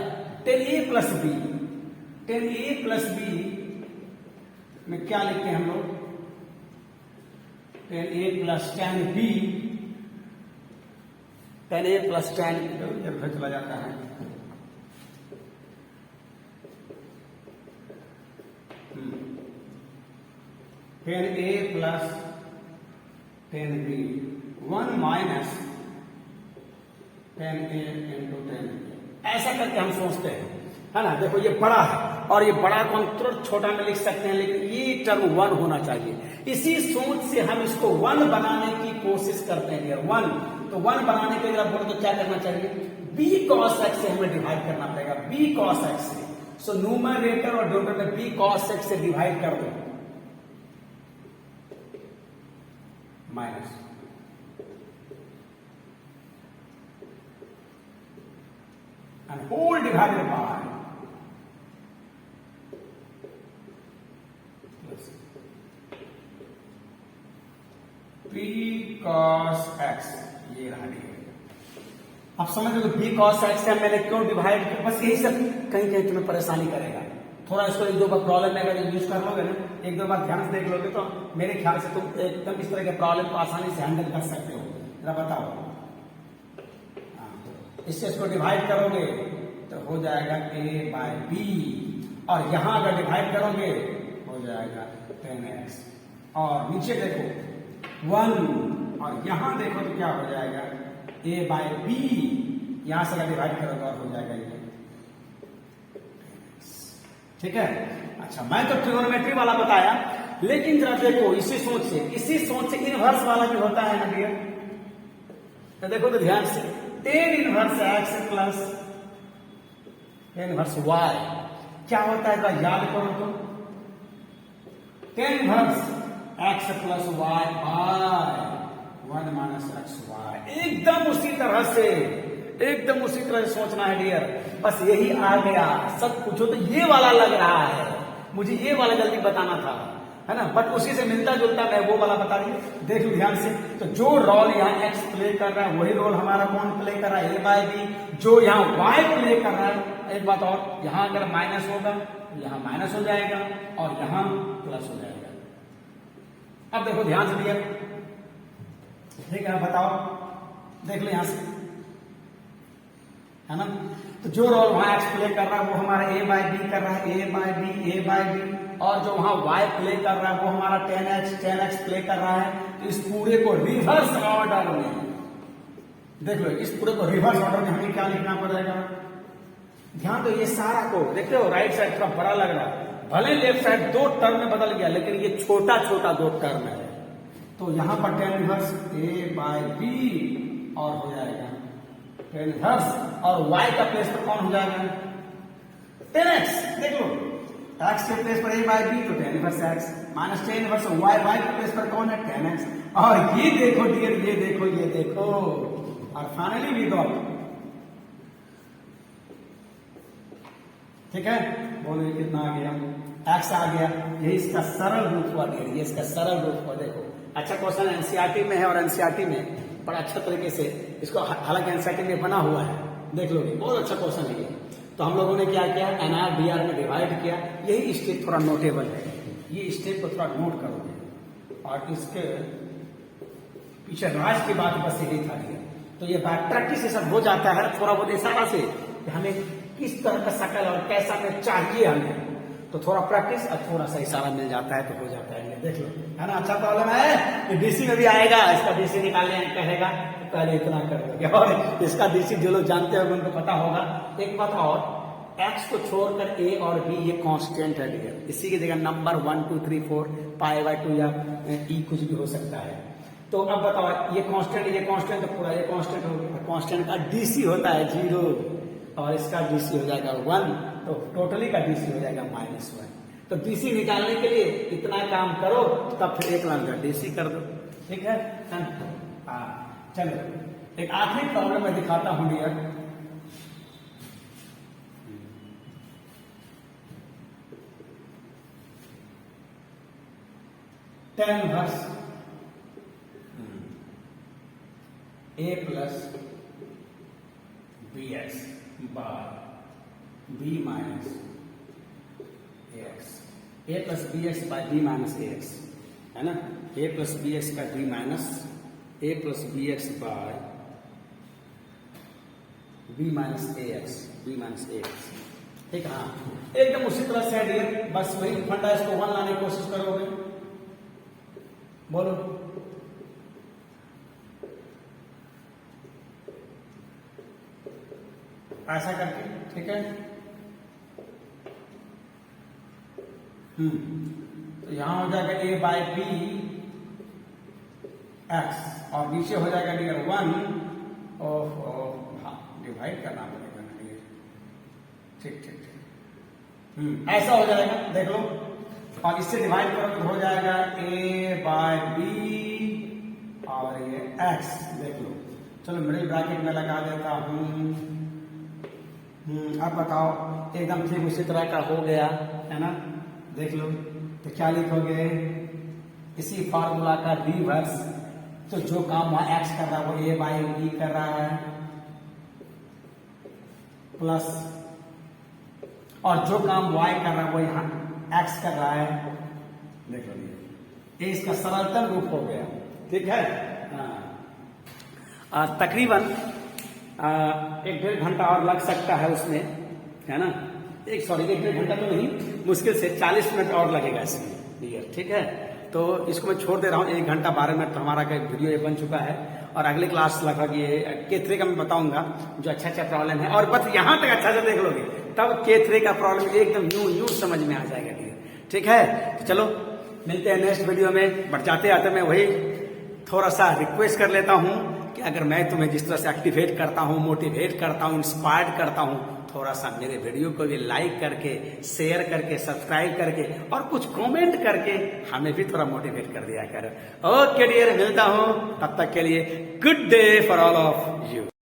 10a plus B, 10a plus B में क्या लिखते हैं हम लोग, 10a plus 10b, 10a plus 10 इधर चला जाता है, 10a plus 10b, 1 minus 10a into 10b। ऐसा करके हम सोचते हैं, है ना। देखो ये बड़ा है और ये बड़ा को हम तुरंत छोटा में लिख सकते हैं, लेकिन ये टर्म 1 होना चाहिए। इसी सोच से हम इसको 1 बनाने की कोशिश करते हैं। 1 तो 1 बनाने के लिए बोले तो क्या करना चाहिए, b cos x से हमें डिवाइड करना पड़ेगा, b cos x से। सो न्यूमरेटर और डिनोमिनेटर b cos x से डिवाइड कर दो, minus and whole divided by plus b cos x। ये रहा डियर, आप समझ लो b cos x से मैंने क्यों डिवाइड किया, बस यही सब कहीं कहीं तुम्हें परेशानी करेगा। थोड़ा इसको 1-2 बार प्रॉब्लम में अगर यूज कर लोगे ना, 1-2 बार ध्यान से देख लोगे तो मेरे ख्याल से तुम एकदम इस तरह के प्रॉब्लम को आसानी से हैंडल कर सकते हो। जरा बताओ, इससे इसको डिवाइड करोगे तो हो जाएगा a/b, और यहां अगर डिवाइड करोगे हो जाएगा 10x, और नीचे देखो 1, और यहां देखो तो क्या हो जाएगा a/b, यहां से अगर डिवाइड करोगे और हो जाएगा ये, ठीक है। अच्छा मैं तो ट्रिगोनोमेट्री वाला बताया, लेकिन जरा देखो इसी सोच से इनवर्स वाला भी होता है ना डियर। तो देखो तो ध्यान से, tan inverse x plus tan inverse y क्या होता है, याद करो तो tan inverse x plus y by 1 minus xy। एकदम उसी तरह से सोचना है डियर, बस यही आ गया। सब पूछो तो ये वाला लग रहा है, मुझे ये वाला जल्दी बताना था, है ना, बट उसी से मिलता जुलता मैं वो वाला बता दी। देख लो ध्यान से, तो जो रोल यहाँ x प्ले कर रहा है वही रोल हमारा कौन प्ले कर रहा है, a/b। जो यहाँ y प्ले कर रहा है, एक बात और, यहाँ अगर माइनस होगा यहाँ माइनस हो जाएगा और यहाँ प्लस हो जाएगा। अब देखो ध्यान से दिया, ठीक है, बताओ, देख लो यहां से, है ना। तो जो रोल वहां x प्ले कर रहा है वो हमारा a/b कर रहा है, a/b, और जो वहां y प्ले कर रहा है वो हमारा 10x प्ले कर रहा है। तो इस पूरे को रिवर्स ऑर्डर में देख लो, इस पूरे को रिवर्स ऑर्डर में हमें क्या लिखना पड़ेगा, ध्यान दो। ये सारा को देखते हो, राइट साइड थोड़ा बड़ा लग रहा है, भले लेफ्ट साइड 2 टर्म में बदल गया, लेकिन ये छोटा 2 टर्म है। तो यहां पर tan इनवर्स a/b और हो जाएगा tan इनवर्स, और y का प्लेस पर कौन हो जाएगा 10x। देख लो एक्स के प्लेस पर ए बाय बी तो tan inverse x minus tan inverse y, y के प्लेस पर कौन है tan एक्स। और ये देखो डियर, ये देखो, ये देखो, और फाइनली वी गॉट, ठीक है, बोलो ये कितना आ गया, एक्स आ गया। ये इसका सरल रूप हुआ डियर, ये इसका सरल रूप हुआ। देखो अच्छा क्वेश्चन एनसीईआरटी में है, और एनसीईआरटी में बड़ा अच्छा तरीके से इसको, हालांकि एनसीईआरटी में बना हुआ है, देख लोगे, बहुत अच्छा क्वेश्चन है ये। तो हम लोगों ने क्या किया, एनआर बीआर में डिवाइड किया। यही स्टेप थोड़ा नोटेबल है, ये स्टेप को थोड़ा नोट करोगे। और इसके पीछे राज की बात बस यही था। तो ये बात प्रैक्टिस से सब हो जाता है थोड़ा बहुत इशारा से कि हमें किस तरह का शकल और कैसा में चाहिए हमें, तो थोड़ा प्रैक्टिस और थोड़ा सा इशारा मिल जाता है तो हो जाता है। ये देख लो, है ना, अच्छा प्रॉब्लम है कि डीसी में भी आएगा, इसका डीसी निकालने कहेगा पहले इतना कर दोगे, और इसका डीसी जो लोग जानते हैं उनको पता होगा। एक बात और, एक्स को छोड़कर ए और बी ये कांस्टेंट है डियर, इसी की जगह नंबर 1 2 3 4 पाई बाय 2 या ई कुछ भी हो सकता है। तो अब बताओ ये कांस्टेंट, ये कांस्टेंट तो पूरा ये कांस्टेंट हो गया, कांस्टेंट का डीसी होता है 0 और इसका डीसी हो जाएगा 1, तो टोटली का डीसी हो जाएगा -1। तो डीसी निकालने के लिए इतना काम करो, तब फिर एक लाइन का डीसी कर दो, ठीक है। हाँ चलो, एक आखिरी प्रॉब्लम मैं दिखाता हूं dear. tan inverse a plus b x by b minus a x, a plus b x by b minus a x, है ना, a plus b x by b minus a plus b x by b minus a x, b minus a x, ठीक है। हाँ एकदम उसी तरह से dear, बस वही फंडा, इसको 1 लाने की कोशिश करोगे, बोलो ऐसा करके, ठीक है। तो यहां हो जाएगा ए बाय बी एक्स, और नीचे हो जाएगा डियर 1, हाँ डिवाइड करना पड़ेगा ना डियर, ठीक ठीक ठीक, ऐसा हो जाएगा, देख लो। और इससे डिवाइड करो तो हो जाएगा ए बाय बी और ये एक्स, देख लो। चलो मिडिल ब्रैकेट में लगा देता हूं। अब बताओ, एकदम ठीक उसी तरह का हो गया, है ना, देख लो। तो क्या लिखोगे, इसी फार्मूला का रिवर्स, तो जो काम वहां एक्स कर रहा है वो ए बाई बी कर रहा है, प्लस, और जो काम वाई कर रहा है वो यहां एक्स कर रहा है, देख लो ये इसका सरलतम रूप हो गया, ठीक है। तकरीबन 1-1.5 घंटा और लग सकता है उसमें, है ना, 1-1.5 घंटा तो नहीं, मुश्किल से 40 मिनट और लगेगा इसमें डियर, ठीक है। तो इसको मैं छोड़ दे रहा हूँ, 1 घंटा 12 मिनट तो हमारा वीडियो ये बन चुका है। और अगले क्लास लगभग ये K3 का मैं बताऊंगा, जो अच्छा अच्छा प्रॉब्लम है, और बस यहाँ तक अच्छा से देख लोगे तब K3 का प्रॉब्लम एकदम यूं समझ में आ जाएगा डियर, ठीक है। तो चलो मिलते हैं नेक्स्ट वीडियो में। बट जाते आते मैं वही थोड़ा सा रिक्वेस्ट कर लेता हूँ कि अगर मैं तुम्हें जिस तरह से एक्टिवेट करता हूँ, मोटिवेट करता हूँ, इंस्पायर्ड करता हूँ, थोड़ा सा मेरे वीडियो को भी लाइक करके, शेयर करके, सब्सक्राइब करके और कुछ कमेंट करके हमें भी थोड़ा मोटिवेट कर दिया कर। ओके डियर, मिलता हूँ, तब तक के लिए good day for all of you.